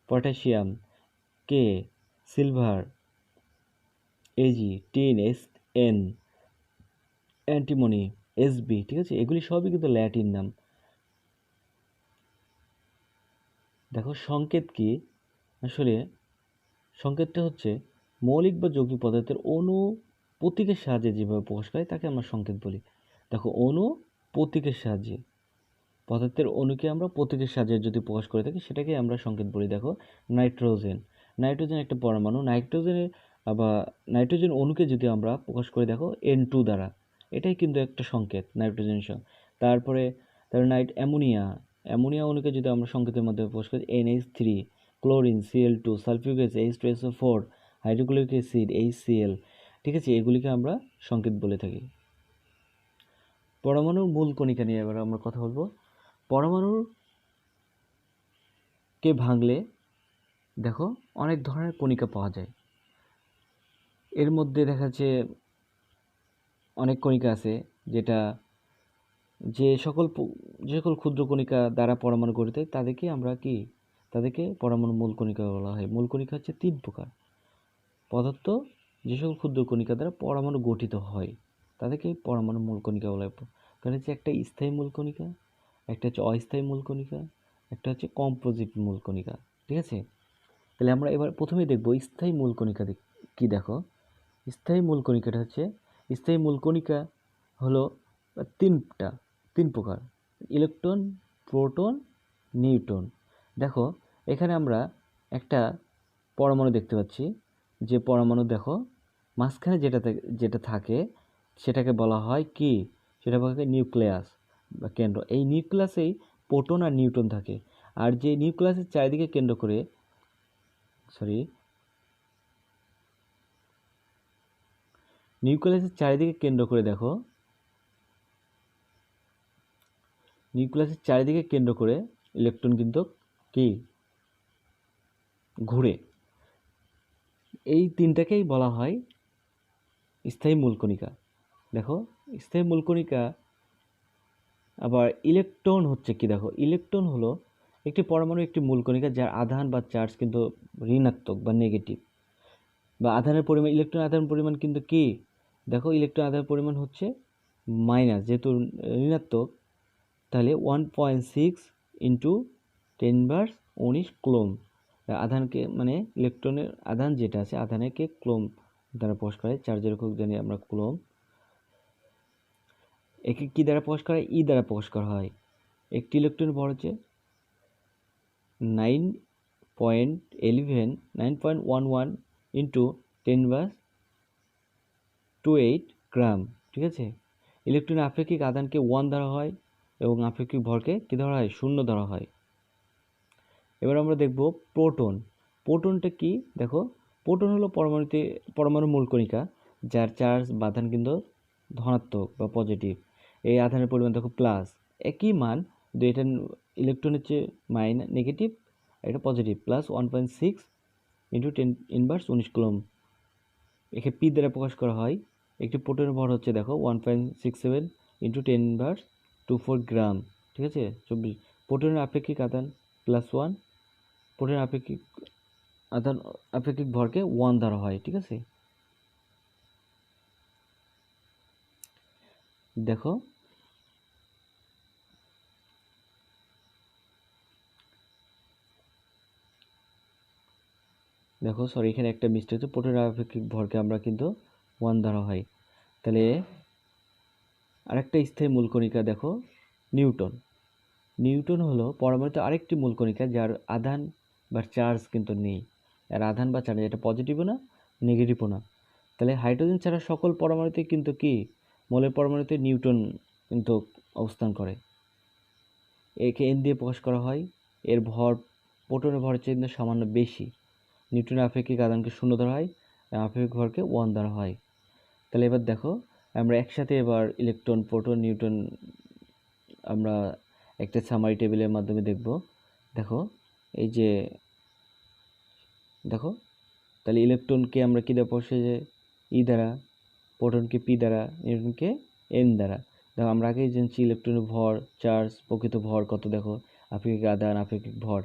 potassium K, silver Ag, tin Sn, antimony Sb। ঠিক আছে, এগুলি সবই কিন্তু ল্যাটিন নাম। দেখো সংকেত কি? আসলে সংকেতটা হচ্ছে মৌলিক বা যৌগিক পদার্থের অণু প্রতীকের সাহায্যে যেভাবে প্রকাশ করে তাকে আমরা সংকেত বলি। দেখো অণু প্রতীকের সাহায্যে, পদার্থের অণুকে আমরা প্রতীকের সাহায্যে যদি প্রকাশ করে থাকি সেটাকে আমরা সংকেত বলি। দেখো নাইট্রোজেন একটা পরমাণু, নাইট্রোজেন অণুকে যদি আমরা প্রকাশ করি দেখো N2 দ্বারা, এটাই কিন্তু একটা সংকেত নাইট্রোজেনের সঙ্গে। তারপরে অ্যামোনিয়া অণুকে যদি আমরা সংকেতের মাধ্যমে প্রকাশ করি NH3, chlorine Cl2, sulphuric acid H2SO4, hydrochloric acid HCl। ঠিক আছে, এগুলিকে আমরা সংকেত বলে থাকি। পরমাণুর মূল কণিকা নিয়ে এবার আমরা কথা বলবো। পরমাণুকে ভাঙলে দেখো অনেক ধরনের কণিকা পাওয়া যায়। এর মধ্যে দেখা যাচ্ছে অনেক কণিকা আছে যে সকল ক্ষুদ্র কণিকা দ্বারা পরমাণু গঠিত তাদেরকে পরমাণু মূল কণিকা বলা হয়। মূল কণিকা হচ্ছে 3 প্রকার। পদার্থ যে সকল ক্ষুদ্র কণিকা দ্বারা পরমাণু গঠিত হয় তাদেরকে পরমাণু মূল কণিকা বলা হয়। কারণ হচ্ছে একটা স্থায়ী মূল কণিকা, একটা হচ্ছে অস্থায়ী মূল কণিকা, একটা হচ্ছে কম্পোজিট মূল কণিকা। ঠিক আছে, তাহলে আমরা এবার প্রথমেই দেখব স্থায়ী মূল কণিকা কি। দেখো স্থায়ী মূল কণিকা হলো 3 প্রকার: ইলেকট্রন, প্রোটন, নিউট্রন। দেখো এখানে আমরা একটা পরমাণু দেখতে পাচ্ছি, যে পরমাণু দেখো মাঝখানে যেটা থাকে সেটাকে বলা হয় কি, সেটা বলা হয় নিউক্লিয়াস বা কেন্দ্র। এই নিউক্লিয়াসেই প্রোটন আর নিউট্রন থাকে। আর যে নিউক্লিয়াসের চারিদিকে কেন্দ্র করে নিউক্লিয়াসের চারিদিকে কেন্দ্র করে দেখো, নিউক্লিয়াসের চারিদিকে কেন্দ্র করে ইলেকট্রন কিন্তু কি ঘুরে। এই তিনটাকেই বলা হয় স্থায়ী মূলকণিকা। দেখো স্থায়ী মূলকণিকা। আবার ইলেকট্রন হচ্ছে কি, দেখো ইলেকট্রন হলো একটি পরমাণু একটি মূলকণিকা যার আধান বা চার্জ কিন্তু ঋণাত্মক বা নেগেটিভ, বা আধানের পরিমাণ, ইলেকট্রন আধান পরিমাণ কিন্তু কি, দেখো ইলেকট্রন আধান পরিমাণ হচ্ছে মাইনাস, যেহেতু ঋণাত্মক, তাহলে 1.6 ইন্টু 10⁻19 কুলম্ব। আধানকে মানে ইলেকট্রনের আধান যেটা আছে, আধানকে কুলম্ব দ্বারা প্রকাশ করে, চার্জের একক জানি আমরা কুলম্ব। একে কি দ্বারা প্রকাশ করা হয়? ই দ্বারা প্রকাশ করা হয়। একটি ইলেকট্রনের ভর হচ্ছে 9.11 ইন্টু 10⁻28 গ্রাম। ঠিক আছে। ইলেকট্রনের আপেক্ষিক আধানকে 1 ধরা হয় এবং আপেক্ষিক ভরকে কি ধরা হয়? 0 ধরা হয়। এবার আমরা দেখব প্রোটন। প্রোটনটা কি? দেখো প্রোটন হলো পরমাণু মূলকণিকা যার চার্জ বা আধান কিন্তু ধনাত্মক বা পজিটিভ। এই আধানের পরিমাণ দেখো প্লাস, একই মান, কিন্তু এটা ইলেকট্রনের চেয়ে নেগেটিভ, এটা পজিটিভ, প্লাস 1.6 ইন্টু 10⁻19 কুলম্ব। একে পি দ্বারা প্রকাশ করা হয়। একটি প্রোটনের ভর হচ্ছে দেখো 1.67 ইন্টু 10⁻24 গ্রাম। ঠিক আছে। 24। প্রোটনের আপেক্ষিক আধান +1, প্রোটনের আপেক্ষিক ভরকে 1 ধরা হয়। ঠিক আছে। দেখো এখানে একটা মিস্টেক হচ্ছে, প্রোটনের আপেক্ষিক ভরকে আমরা কিন্তু 1 ধরা হয়। তাহলে আরেকটা স্থায়ী মূলকণিকা দেখো নিউটন। নিউটন হলো পরমাণুতে আরেকটি মূলকণিকা যার আধান বা চার্জ কিন্তু নেই। আর আধান বা চার্জ এটা পজিটিভও না, নেগেটিভও না। তাহলে হাইড্রোজেন ছাড়া সকল পরমাণুতে কিন্তু কি, মোলের পরমাণুতে নিউটন কিন্তু অবস্থান করে। একে এন দিয়ে প্রকাশ করা হয়। এর ভর প্রোটনের ভরের চেয়ে কিন্তু সামান্য বেশি। নিউটনের আপেক্ষিক আধানকে 0 ধরা হয়, আপেক্ষিক ভরকে 1 ধরা হয়। তাহলে এবার দেখো আমরা একসাথে এবার ইলেকট্রন, প্রোটন, নিউটন আমরা একটা সামারি টেবিলের মাধ্যমে দেখব। দেখো এই যে দেখো, তাহলে ইলেকট্রনকে আমরা কী দ্বারা প্রকাশ, ই দ্বারা, প্রোটনকে পি দ্বারা, নিউটনকে এন দ্বারা। দেখো আমরা আগেই জেনেছি ইলেকট্রনের ভর, চার্জ, প্রকৃত ভর কত, দেখো আপেক্ষিক আধান, আপেক্ষিক ভর।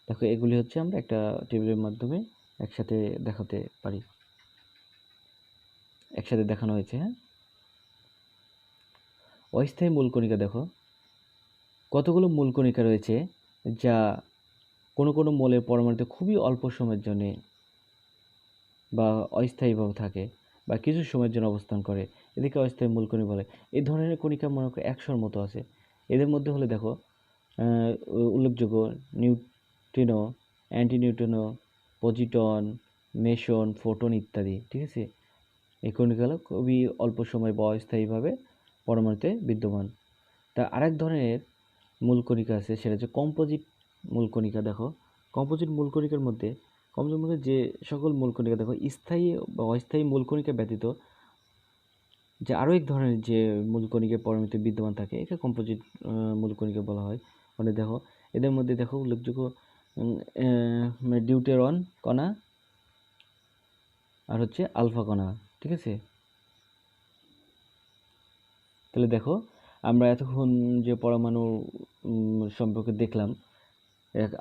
দেখো এগুলি হচ্ছে আমরা একটা টেবিলের মাধ্যমে একসাথে দেখাতে পারি, একসাথে দেখানো হয়েছে। হ্যাঁ, অস্থায়ী মূলকণিকা। দেখো কতগুলো মূলকণিকা রয়েছে যা কোনো মোলের পরমাণুতে খুবই অল্প সময়ের জন্য বা অস্থায়ীভাবে থাকে বা কিছু সময়ের জন্য অবস্থান করে, এদেরকে অস্থায়ী মূলকণিকা বলে। এই ধরনের কণিকা মনে করো 100-র মতো আছে। এদের মধ্যে হলে দেখো উল্লেখযোগ্য নিউট্রিনো, অ্যান্টিনিউট্রিনো, পজিটন, মেসন, ফোটন ইত্যাদি। ঠিক আছে। এই কণিকাগুলো খুবই অল্প সময় বা অস্থায়ীভাবে পরমাণুতে বিদ্যমান। তা আরেক ধরনের মূলকণিকা আছে, সেটা হচ্ছে কম্পোজিট মূলকণিকা। দেখো কম্পোজিট মূলকণিকার মধ্যে যে সকল মূলকণিকা দেখো স্থায়ী বা অস্থায়ী মূলকণিকা ব্যতীত যে আরও এক ধরনের যে মূলকণিকা পরমাণুতে বিদ্যমান থাকে, একে কম্পোজিট মূলকণিকা বলা হয়। মানে দেখো এদের মধ্যে দেখো উল্লেখযোগ্য ডিউটেরন কণা আর হচ্ছে আলফা কণা। ঠিক আছে। তাহলে দেখো আমরা এতক্ষণ যে পরমাণু সম্পর্কে দেখলাম,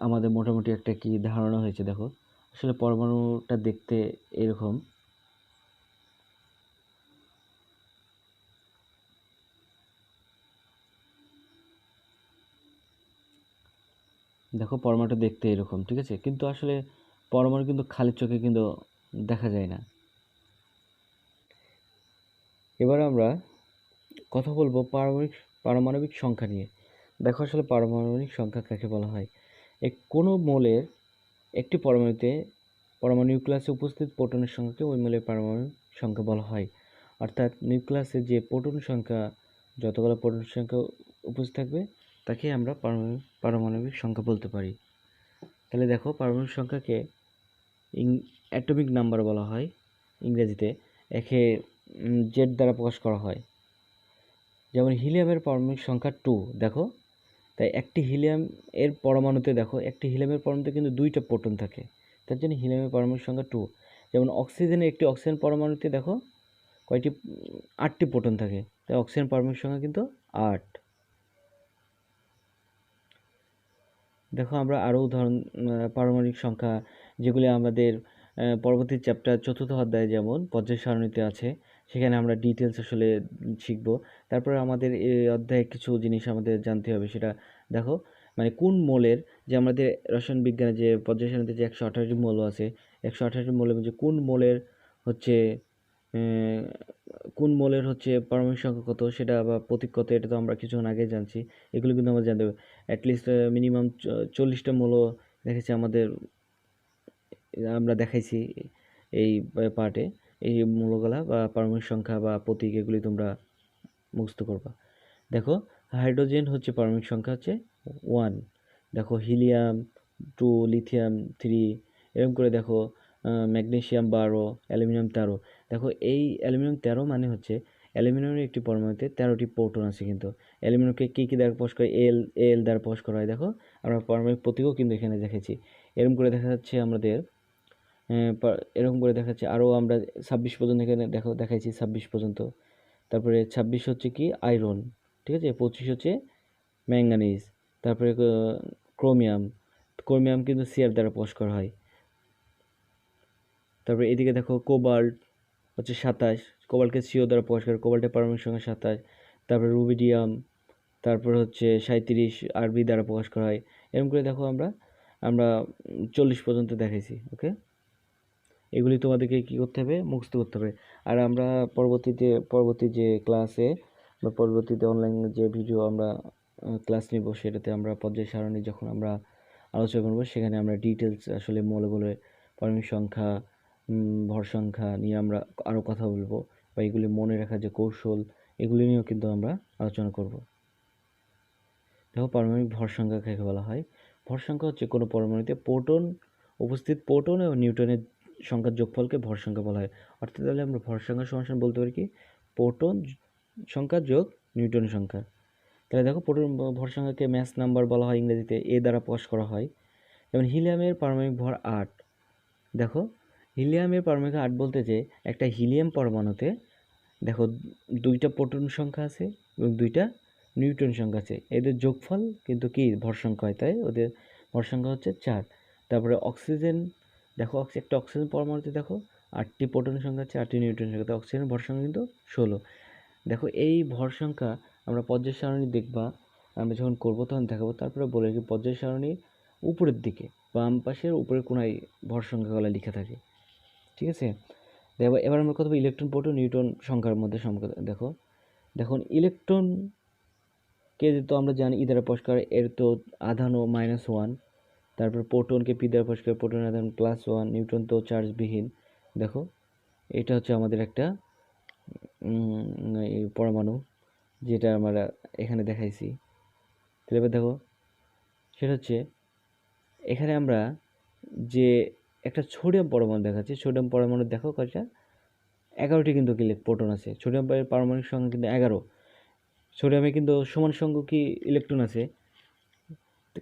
আমাদের মোটামুটি একটা কি ধারণা হয়েছে। দেখো আসলে পরমাণুটা দেখতে এরকম। দেখো পরমাণুটা দেখতে এরকম। ঠিক আছে। কিন্তু আসলে পরমাণু কিন্তু খালি চোখে কিন্তু দেখা যায় না। এবার আমরা কথা বলবো পারমাণবিক সংখ্যা নিয়ে। দেখো আসলে পারমাণবিক সংখ্যা কাকে বলা হয়? কোনো মোলের একটি পরমাণু নিউক্লিয়াসে উপস্থিত প্রোটনের সংখ্যাকে ওই মোলের সংখ্যা বলা হয়। অর্থাৎ নিউক্লিয়াসে যে প্রোটন সংখ্যা, যতগুলো প্রোটন সংখ্যা উপস্থিত থাকবে তাকে আমরা পারমাণবিক সংখ্যা বলতে পারি। তাহলে দেখো পারমাণবিক সংখ্যাকে অ্যাটমিক নাম্বার বলা হয় ইংরেজিতে, একে জেড দ্বারা প্রকাশ করা হয়। যেমন হিলিয়ামের পারমাণবিক সংখ্যা 2, দেখো। তাই একটি হিলিয়াম এর পরমাণুতে দেখো, একটি হিলিয়ামের পরমাণুতে কিন্তু 2টা প্রোটন থাকে, তার জন্য হিলিয়ামের পারমাণবিক সংখ্যা 2। যেমন অক্সিজেনের একটি অক্সিজেন পরমাণুতে দেখো কয়টি, 8টি প্রোটন থাকে, তাই অক্সিজেন পারমাণবিক সংখ্যা কিন্তু 8। দেখো আমরা আরও উদাহরণ পারমাণবিক সংখ্যা যেগুলি আমাদের পরবর্তী চ্যাপ্টার 4th অধ্যায়ে যেমন পর্যায় সারণীতে আছে, সেখানে আমরা ডিটেলস আসলে শিখব। তারপরে আমাদের এই অধ্যায়ে কিছু জিনিস আমাদের জানতে হবে, সেটা দেখো মানে কোন মৌলের, যে আমাদের রসায়ন বিজ্ঞানে যে পর্যায় সারণীতে যে 128টি মৌল আছে, 128টি মৌলের মধ্যে কোন মৌলের হচ্ছে পারমাণবিক সংখ্যা কত, সেটা বা প্রতীক কত, এটা তো আমরা কিছুক্ষণ আগে জানছি। এগুলো কিন্তু আমরা জানতে হবে। অ্যাটলিস্ট মিনিমাম 40টা মৌল দেখেছি আমাদের, আমরা দেখাইছি এই পার্টে। এই মৌলগুলা বা পারমাণবিক সংখ্যা বা প্রতীক এগুলি তোমরা মুখস্থ করবা। দেখো হাইড্রোজেন হচ্ছে পারমাণবিক সংখ্যা হচ্ছে 1। দেখো হিলিয়াম 2, লিথিয়াম 3, এরকম করে দেখো ম্যাগনেসিয়াম 12, অ্যালুমিনিয়াম 13। দেখো এই অ্যালুমিনিয়াম 13 মানে হচ্ছে অ্যালুমিনিয়ামের একটি পরমাণুতে 13টি প্রোটন আছে। কিন্তু অ্যালুমিনিয়ামকে কী দ্বারা প্রকাশ করে, এল দ্বারা প্রকাশ করা হয়। দেখো আমরা পারমাণবিক প্রতীকও কিন্তু এখানে দেখেছি। এরকম করে দেখা যাচ্ছে আমাদের, এরকম করে দেখা যাচ্ছে আরও আমরা 26 পর্যন্ত এখানে দেখো দেখাইছি 26 পর্যন্ত। তারপরে 26 হচ্ছে কি আয়রন, ঠিক আছে। 25 হচ্ছে ম্যাঙ্গানিজ। তারপরে ক্রোমিয়াম, ক্রোমিয়াম কিন্তু সিআর দ্বারা প্রকাশ করা হয়। তারপরে এদিকে দেখো কোবাল্ট হচ্ছে 27, কোবাল্টকে সিও দ্বারা প্রকাশ করে, কোবাল্টের পারমাণবিক সংখ্যা 27। তারপরে রুবিডিয়াম, তারপর হচ্ছে 37 আরবি দ্বারা প্রকাশ করা হয়। এরকম করে দেখো আমরা 40 পর্যন্ত দেখাইছি। ওকে, এগুলি তোমাদেরকে কী করতে হবে, মুখস্থ করতে হবে। আর আমরা পরবর্তী যে ক্লাসে বা পরবর্তীতে অনলাইন যে ভিডিও আমরা ক্লাস নিব, সেটাতে আমরা পর্যায় সারণী যখন আমরা আলোচনা করব, সেখানে আমরা ডিটেলস আসলে মৌলগুলোর পারমাণবিক সংখ্যা, ভর সংখ্যা নিয়ে আমরা আরও কথা বলবো, বা এগুলি মনে রাখার যে কৌশল, এগুলি নিয়েও কিন্তু আমরা আলোচনা করব। দেখো পারমাণবিক ভর সংখ্যা কাকে বলা হয়। ভর সংখ্যা হচ্ছে কোনো পরমাণুতে উপস্থিত প্রোটন এবং নিউট্রনের সংখ্যার যোগফলকে ভর সংখ্যা বলা হয়। অর্থাৎ তাহলে আমরা ভর সংখ্যা সমান বলতে পারি কি, প্রোটন সংখ্যা যোগ নিউট্রন সংখ্যা। তাহলে দেখো ভর সংখ্যাকে ম্যাস নাম্বার বলা হয়, ইংরেজিতে এ দ্বারা প্রকাশ করা হয়। যেমন হিলিয়ামের পারমাণবিক ভর 8। দেখো হিলিয়ামের পারমাণবিক 8 বলতে যে একটা হিলিয়াম পরমাণুতে দেখো 2টা প্রোটন সংখ্যা আছে এবং 2টা নিউট্রন সংখ্যা আছে, এদের যোগফল কিন্তু কি ভর সংখ্যা হয়, তাই ওদের ভর সংখ্যা হচ্ছে 4। তারপরে অক্সিজেন, দেখো একটা অক্সিজেন পরমাণুতে দেখো 8টি প্রোটন সংখ্যা আছে, 8টি নিউট্রন সংখ্যা, তো অক্সিজেনের ভর সংখ্যা কিন্তু 16। দেখো এই ভর সংখ্যা আমরা পর্যায় সারণী দেখবা, আমরা যখন করবো তখন দেখাবো। তারপরে বলে কি পর্যায় সারণীর উপরের দিকে বাম পাশের উপরের কোনায় ভর সংখ্যাগুলো লেখা থাকে, ঠিক আছে। এবার আমরা কথা বলি ইলেকট্রন, প্রোটন, নিউট্রন সংখ্যার মধ্যে সম্পর্ক। দেখুন ইলেকট্রনকে তো আমরা জানি ই দ্বারা প্রকাশ করে, এর তো আধান ও -1। তারপর প্রোটনকে পি দ্বারা প্রকাশ করে, প্রোটনের আধান +1। নিউট্রন তো চার্জবিহীন। দেখো এটা হচ্ছে আমাদের একটা পরমাণু, যেটা আমরা এখানে দেখাইছি। তাহলে এবার দেখো সেটা হচ্ছে এখানে আমরা যে একটা সোডিয়াম পরমাণু দেখাচ্ছি, সোডিয়াম পরমাণু দেখো কয়টা, 11টি কিন্তু প্রোটন আছে। সোডিয়ামের পারমাণবিক সংখ্যা কিন্তু 11। সোডিয়ামে কিন্তু সমান সংখ্যক কি ইলেকট্রন আছে,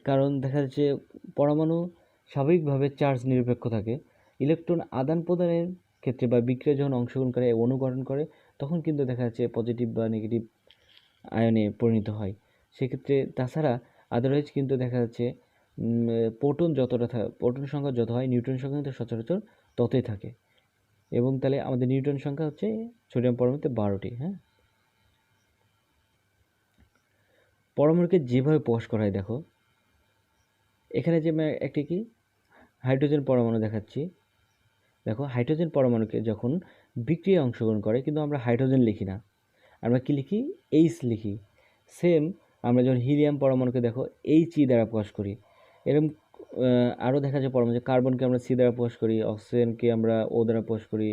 কারণ দেখা যাচ্ছে পরমাণু স্বাভাবিকভাবে চার্জ নিরপেক্ষ থাকে। ইলেকট্রন আদান প্রদানের ক্ষেত্রে বা বিক্রিয়া যখন অংশগ্রহণ করে, অণু গঠন করে, তখন কিন্তু দেখা যাচ্ছে পজিটিভ বা নেগেটিভ আয়নে পরিণত হয়। সেক্ষেত্রে তাছাড়া আদারওয়াইজ কিন্তু দেখা যাচ্ছে প্রোটন সংখ্যা যত হয়, নিউট্রন সংখ্যা কিন্তু সচরাচর ততই থাকে। এবং তাহলে আমাদের নিউট্রন সংখ্যা হচ্ছে সোডিয়াম পরমাণুতে 12টি। হ্যাঁ, পরমাণুকে যেভাবে প্রকাশ করা হয়, দেখো এখানে যে একটি কি হাইড্রোজেন পরমাণু দেখাচ্ছি। দেখো হাইড্রোজেন পরমাণুকে যখন বিক্রিয়ায় অংশগ্রহণ করে, কিন্তু আমরা হাইড্রোজেন লিখি না, আমরা কি লিখি, এইচ লিখি। সেম আমরা যখন হিলিয়াম পরমাণুকে দেখো এইচ দ্বারা প্রকাশ করি। এরকম আরও দেখা যায় পরমাণু, কার্বনকে আমরা সি দ্বারা প্রকাশ করি, অক্সিজেনকে আমরা ও দ্বারা প্রকাশ করি,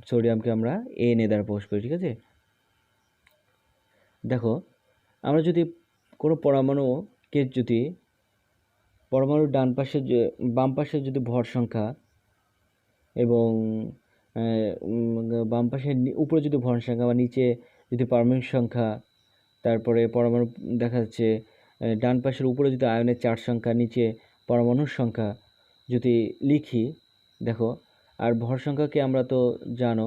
সোডিয়ামকে আমরা এন এ দ্বারা প্রকাশ করি, ঠিক আছে। দেখো আমরা যদি কোনো পরমাণুকে যদি পরমাণুর বাম পাশে যদি ভর সংখ্যা এবং বাম পাশের উপরে যদি ভর সংখ্যা বা নিচে যদি পারমাণবিক সংখ্যা, তারপরে পরমাণু দেখা যাচ্ছে ডান পাশের উপরে যদি আয়নের চার সংখ্যা, নিচে পরমাণুর সংখ্যা যদি লিখি, দেখো আর ভর সংখ্যাকে আমরা তো জানো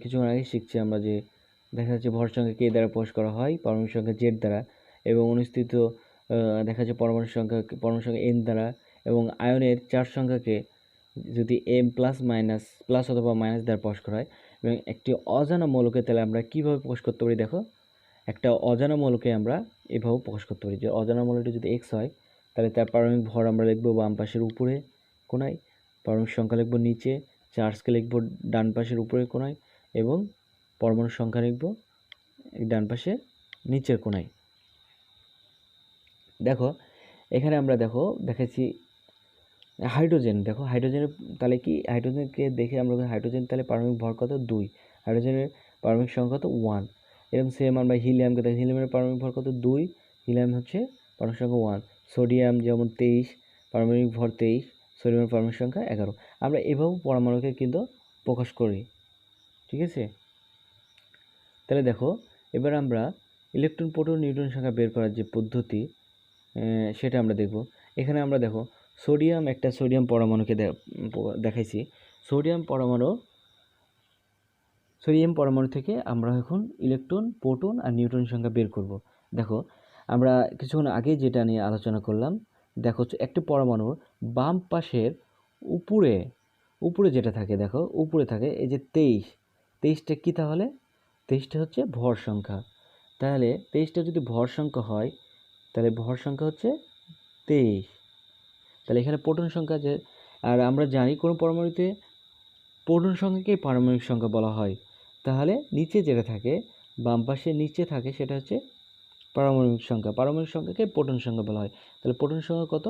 কিছুক্ষণ আগে শিখছি আমরা যে দেখা যাচ্ছে ভর সংখ্যা কে দ্বারা প্রকাশ করা হয়, পরমাণু সংখ্যা জেড দ্বারা, এবং অনুষ্ঠিত দেখা যাচ্ছে পরমাণু সংখ্যা এন দ্বারা, এবং আয়নের চার সংখ্যাকে যদি এম প্লাস অথবা মাইনাস দ্বারা প্রকাশ করা হয়। এবং একটি অজানা মৌলকে তাহলে আমরা কীভাবে প্রকাশ করতে পারি, দেখো একটা অজানা মৌলকে আমরা এভাবে প্রকাশ করতে পারি যে অজানা মৌলটি যদি এক্স হয় তাহলে তার পারমাণবিক ভর আমরা লিখবো বাম পাশের উপরে কোণায়, পারমাণবিক সংখ্যা লিখবো নিচে, চার্জকে লিখবো ডান পাশের উপরে কোণায়, এবং পরমাণুর সংখ্যা লিখবো ডান পাশে নিচের কোণায়। দেখো এখানে আমরা দেখাচ্ছি হাইড্রোজেন। দেখো হাইড্রোজেনের তাহলে কি, হাইড্রোজেনকে দেখে আমরা হাইড্রোজেন তাহলে পারমাণবিক ভর কত 2, হাইড্রোজেনের পারমাণবিক সংখ্যা কত 1। এরকম সেম আমরা হিলিয়ামকে দেখি, হিলিয়ামের পারমাণবিক ভর কত 2, হিলিয়াম হচ্ছে পারমাণবিক সংখ্যা 1। সোডিয়াম যেমন 23, পারমাণবিক ভর 23, সোডিয়ামের পারমাণবিক সংখ্যা 11। আমরা এভাবে পরমাণুকে কিন্তু প্রকাশ করি, ঠিক আছে। তাহলে দেখো এবার আমরা ইলেকট্রন, প্রোটন, নিউট্রন সংখ্যা বের করার যে পদ্ধতি সেটা আমরা দেখব। এখানে আমরা দেখো একটা সোডিয়াম পরমাণুকে দেখাইছি। সোডিয়াম পরমাণু থেকে আমরা এখন ইলেকট্রন, প্রোটন আর নিউট্রন সংখ্যা বের করব। দেখো আমরা কিছুক্ষণ আগে যেটা নিয়ে আলোচনা করলাম, দেখো একটি পরমাণুর বাম পাশের উপরে যেটা থাকে, দেখো উপরে থাকে এই যে 23টা কি, তাহলে 23টা হচ্ছে ভর সংখ্যা। তাহলে 23টা যদি ভর সংখ্যা হয় তাহলে ভর সংখ্যা হচ্ছে 23। তাহলে এখানে প্রোটন সংখ্যা যে, আর আমরা জানি কোনো পরমাণুতে প্রোটন সংখ্যাকে পারমাণবিক সংখ্যা বলা হয়। তাহলে নিচে যেটা থাকে, বাম পাশে নিচে থাকে সেটা হচ্ছে পারমাণবিক সংখ্যা, পারমাণবিক সংখ্যাকে প্রোটন সংখ্যা বলা হয়। তাহলে প্রোটন সংখ্যা কত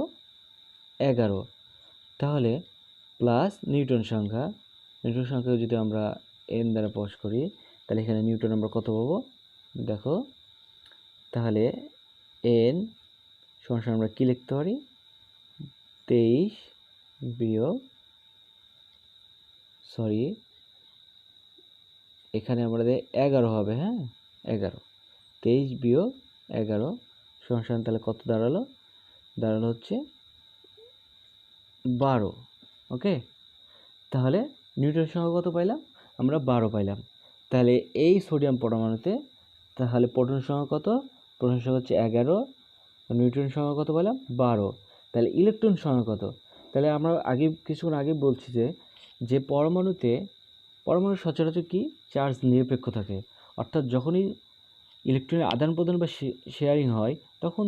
11। তাহলে প্লাস নিউটন সংখ্যা যদি আমরা এন দ্বারা প্রকাশ করি তাহলে এখানে নিউটন আমরা কত পাবো, দেখো তাহলে এন সমান আমরা কি লিখতে পারি 23 বিয়োগ এখানে আমাদের 11 হবে, হ্যাঁ 11, 23 বিয়োগ 11 সমান তাহলে কত দাঁড়ালো হচ্ছে 12। ওকে, তাহলে নিউটন সংখ্যা কত পাইলাম আমরা 12 পাইলাম। তাহলে এই সোডিয়াম পরমাণুতে তাহলে প্রোটন সংখ্যা কত, প্রোটন সংখ্যা হচ্ছে 11, নিউটন সংখ্যা কত পাইলাম 12। তাহলে ইলেকট্রন সংখ্যা কত, তাহলে আমরা কিছুক্ষণ আগে বলছি যে পরমাণু সচরাচর কি চার্জ নিরপেক্ষ থাকে, অর্থাৎ যখনই ইলেকট্রনের আদান প্রদান বা শেয়ারিং হয় তখন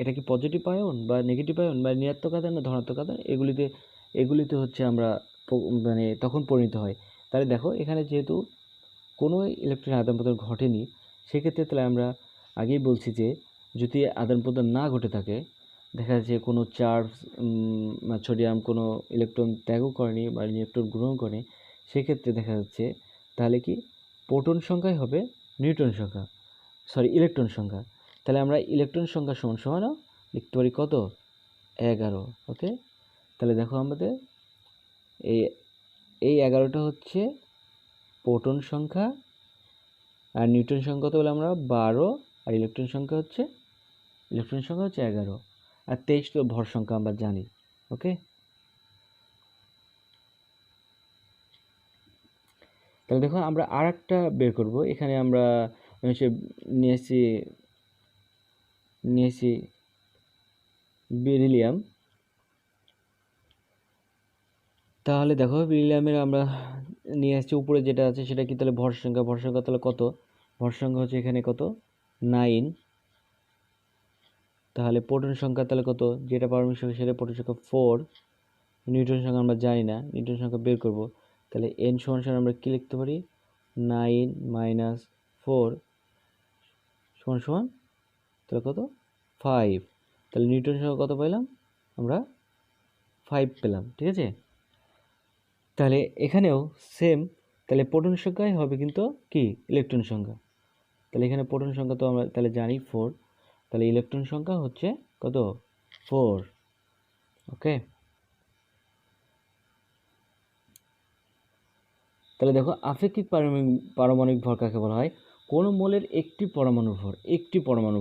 এটা কি পজিটিভ আয়ন বা নেগেটিভ আয়ন বা ঋণাত্মক আধান না ধনাত্মক আধান, এগুলিতে হচ্ছে আমরা মানে তখন পরিণত হয়। তাহলে দেখো এখানে যেহেতু কোনো ইলেকট্রনের আদান প্রদান ঘটেনি, সেক্ষেত্রে তাহলে আমরা আগেই বলছি যে যদি আদান প্রদান না ঘটে থাকে, দেখা যাচ্ছে কোনো চার্জ সোডিয়াম কোনো ইলেকট্রন ত্যাগও করেনি বা ইলেকট্রন গ্রহণ করেনি, সেক্ষেত্রে দেখা যাচ্ছে তাহলে কি প্রোটন সংখ্যাই হবে ইলেকট্রন সংখ্যা। তাহলে আমরা ইলেকট্রন সংখ্যা সমান লিখতে পারি কত 11। ওকে, তাহলে দেখো আমাদের এই 11টা হচ্ছে প্রোটন সংখ্যা, আর নিউট্রন সংখ্যা কত বলে আমরা 12, আর ইলেকট্রন সংখ্যা হচ্ছে 11, আর 23 তো ভর সংখ্যা আমরা জানি। ওকে, তাহলে দেখো আমরা আর একটা বের করব। এখানে আমরা নিয়েছি বেরিলিয়াম। তাহলে দেখো বেরিলিয়ামের আমরা নিয়ে আসছি উপরে যেটা আছে সেটা কি, তাহলে ভর সংখ্যা তাহলে কত, ভর সংখ্যা হচ্ছে এখানে কত 9। তাহলে প্রোটন সংখ্যা তাহলে কত, যেটা পারমাণবিক সংখ্যা সেটা প্রোটন সংখ্যা 4। নিউটন সংখ্যা আমরা জানি না, নিউটন সংখ্যা বের করব। তাহলে n সমান আমরা কি লিখতে পারি 9 - 4 সমান তাহলে কত 5। তাহলে নিউটন সংখ্যা কত পাইলাম আমরা 5 পেলাম, ঠিক আছে। তাহলে এখানেও সেম, তাহলে প্রোটন সংখ্যাই হবে কিন্তু কি ইলেকট্রন সংখ্যা। তাহলে এখানে প্রোটন সংখ্যা তো আমরা তাহলে জানি 4, তাহলে ইলেকট্রন সংখ্যা হচ্ছে কত 4। ওকে, তাহলে দেখো আপেক্ষিক পারমাণবিক ভর কাকে বলা হয়? কোনো মোলের একটি পরমাণু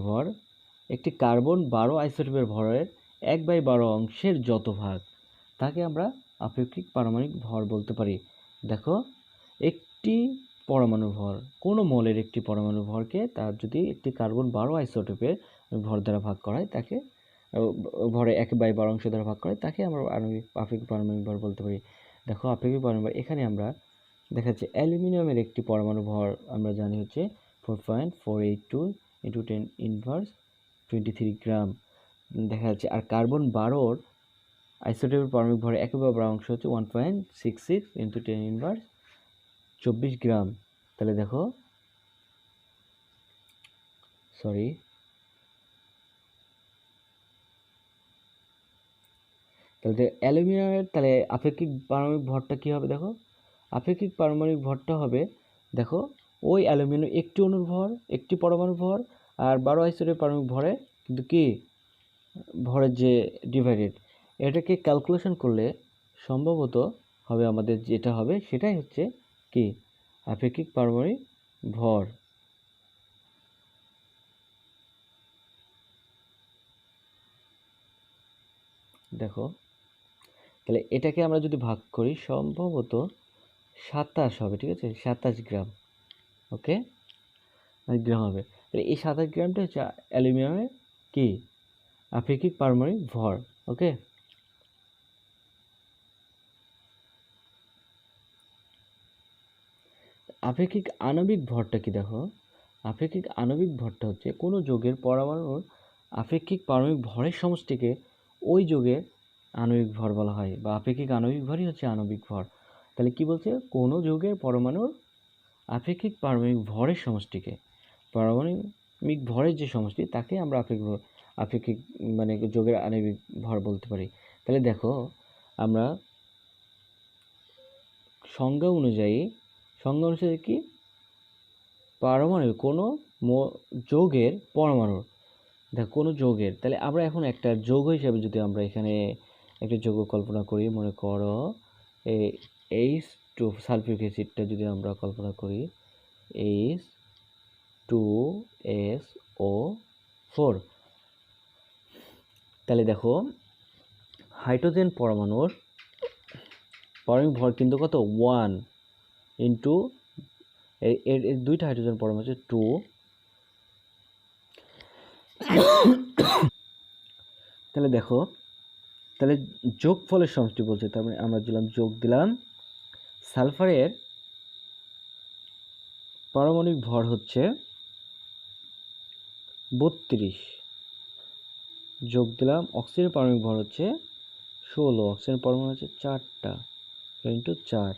ভর একটি কার্বন 12 আইসোটোপের ভরের 1/12 অংশের যত ভাগ, তাকে আমরা আপেক্ষিক পারমাণবিক ভর বলতে পারি। দেখো, একটি পরমাণু ভর, কোনো মোলের একটি পরমাণু ভরকে তার যদি একটি কার্বন 12 আইসোটোপের ভর দ্বারা ভাগ করা হয়, তাকে ভরে 1/12 অংশ দ্বারা ভাগ করা হয়, তাকে আমরা আপেক্ষিক পারমাণবিক ভর বলতে পারি। দেখো, আপেক্ষিক পারমাণবিক ভর এখানে আমরা দেখা যাচ্ছে অ্যালুমিনিয়ামের একটি পরমাণু ভর আমরা জানি হচ্ছে 4.482 × 10⁻23 গ্রাম দেখা যাচ্ছে। আর কার্বন 12 আইসোটোপের পারমাণবিক ভরের 1/12 অংশ হচ্ছে 1.66 × 10⁻24 গ্রাম। তাহলে দেখো, তাহলে অ্যালুমিনিয়ামের তাহলে আপেক্ষিক পারমাণবিক ভরটা কী হবে? দেখো, আপেক্ষিক পারমাণবিক ভরটা হবে, দেখো, ওই অ্যালুমিনিয়াম একটি অণুর ভর, একটি পরমাণু ভর, আর 12 আইসোটোপের পারমাণবিক ভরে কিন্তু কি ভরের যে ডিভাইডেড, এটাকে ক্যালকুলেশন করলে সম্ভবত হবে আমাদের যেটা হবে সেটাই হচ্ছে কি আপেক্ষিক পারমাণবিক ভর। দেখো, তাহলে এটাকে আমরা যদি ভাগ করি সম্ভবত 27 হবে, ঠিক আছে, 27 গ্রাম। ওকে, গ্রাম হবে। তাহলে এই 27 গ্রামটা হচ্ছে অ্যালুমিনিয়ামের কি আপেক্ষিক পারমাণবিক ভর। ওকে, আপেক্ষিক আণবিক ভরটা কি? দেখো, আপেক্ষিক আণবিক ভরটা হচ্ছে কোনো যৌগের পরমাণুর আপেক্ষিক পারমাণবিক ভরের সমষ্টিকে ওই যৌগের আণবিক ভর বলা হয়, বা আপেক্ষিক আণবিক ভরই হচ্ছে আণবিক ভর। তাহলে কি বলছে? কোনো যৌগের পরমাণুর আপেক্ষিক পারমাণবিক ভরের সমষ্টিকে, পারমাণবিক ভরের যে সমষ্টি, তাকে আমরা আপেক্ষিক মানে যৌগের আণবিক ভর বলতে পারি। তাহলে দেখো, আমরা সংজ্ঞা অনুযায়ী কি পারমাণবিক কোনো যৌগের পরমাণুর, দেখো কোনো যৌগের, তাহলে আমরা এখন একটা যৌগ হিসাবে যদি আমরা এখানে একটা যৌগ কল্পনা করি, মনে করো H2 সালফিউরিক অ্যাসিডটা যদি আমরা কল্পনা করি H2SO4, তাহলে দেখো হাইড্রোজেন পরমাণুর পারমাণবিক ভর কিন্তু কত 1 ইন্টু এর দুইটা হাইড্রোজেন পরমাণু হচ্ছে 2, তাহলে দেখো, তাহলে যোগফলের সমষ্টি বলছে, তার মানে আমরা যোগ দিলাম সালফারের পারমাণবিক ভর হচ্ছে 32, যোগ দিলাম অক্সিজেনের পারমাণবিক ভর হচ্ছে 16, অক্সিজেন পরমাণু হচ্ছে 4টা ইন্টু 4,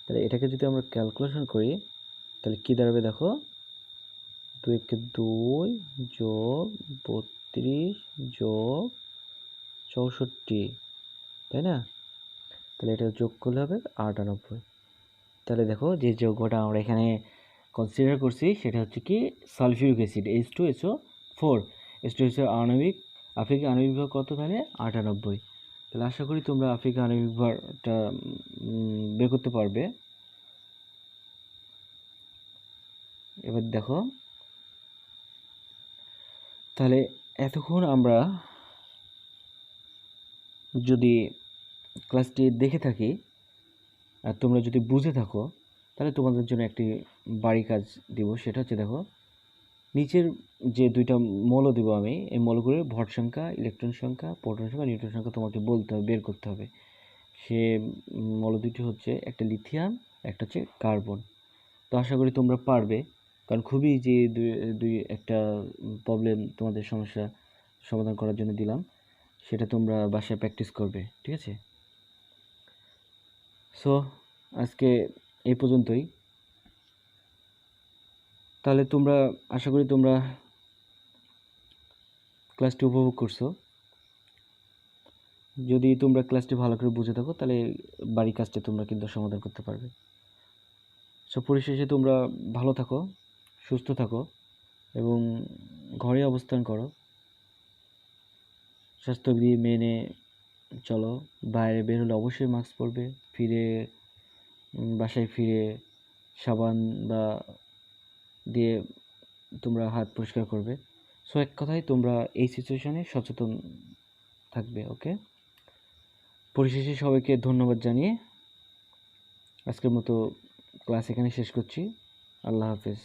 তাহলে এটাকে যদি আমরা ক্যালকুলেশন করি তাহলে কি দাঁড়াবে? দেখো, 2 2 যোগ 32 যোগ 64, তাই না? তাহলে এটা যোগ করলে হবে 98। তাহলে দেখো, যে যৌগটা আমরা এখানে কনসিডার করছি সেটা হচ্ছে কি সালফিউরিক অ্যাসিড H2SO4। H2SO আপেক্ষিক আণবিক ভর কত? তাহলে 98। তাহলে আশা করি তোমরা আপেক্ষিক আণবিক ভরটা বের করতে পারবে। এবার দেখো, তাহলে এতক্ষণ আমরা যদি ক্লাসটি দেখে থাকি আর তোমরা যদি বুঝে থাকো, তাহলে তোমাদের জন্য একটি বাড়ি কাজ দিব। সেটা হচ্ছে, দেখো, নিচের যে দুইটা মৌল দিব আমি, এই মৌলগুলোর ভর সংখ্যা, ইলেকট্রন সংখ্যা, প্রোটন সংখ্যা, নিউট্রন সংখ্যা তোমাকে বলতে হবে, বের করতে হবে। সে মৌল দুটি হচ্ছে একটা লিথিয়াম, একটা হচ্ছে কার্বন। তো আশা করি তোমরা পারবে, কারণ খুবই যে দুই একটা প্রবলেম তোমাদের সমস্যা সমাধান করার জন্য দিলাম, সেটা তোমরা বাসায় প্র্যাকটিস করবে, ঠিক আছে? সো আজকে এই পর্যন্তই। তাহলে তোমরা আশা করি তোমরা ক্লাসটি উপভোগ করছো। যদি তোমরা ক্লাসটি ভালো করে বুঝে থাকো তাহলে বাড়ির কাজটি তোমরা কিন্তু সমাধান করতে পারবে। সো পরিশেষে তোমরা ভালো থাকো, সুস্থ থাকো এবং ঘরে অবস্থান করো, স্বাস্থ্যবিধি মেনে চলো। বাইরে বের হলে অবশ্যই মাস্ক পরবে, বাসায় ফিরে সাবান বা দিয়ে তোমরা হাত পরিষ্কার করবে। সো এক কথায় তোমরা এই সিচুয়েশনে সচেতন থাকবে। ওকে, পরিশেষে সবাইকে ধন্যবাদ জানিয়ে আজকের মতো ক্লাস এখানে শেষ করছি। আল্লাহ হাফেজ।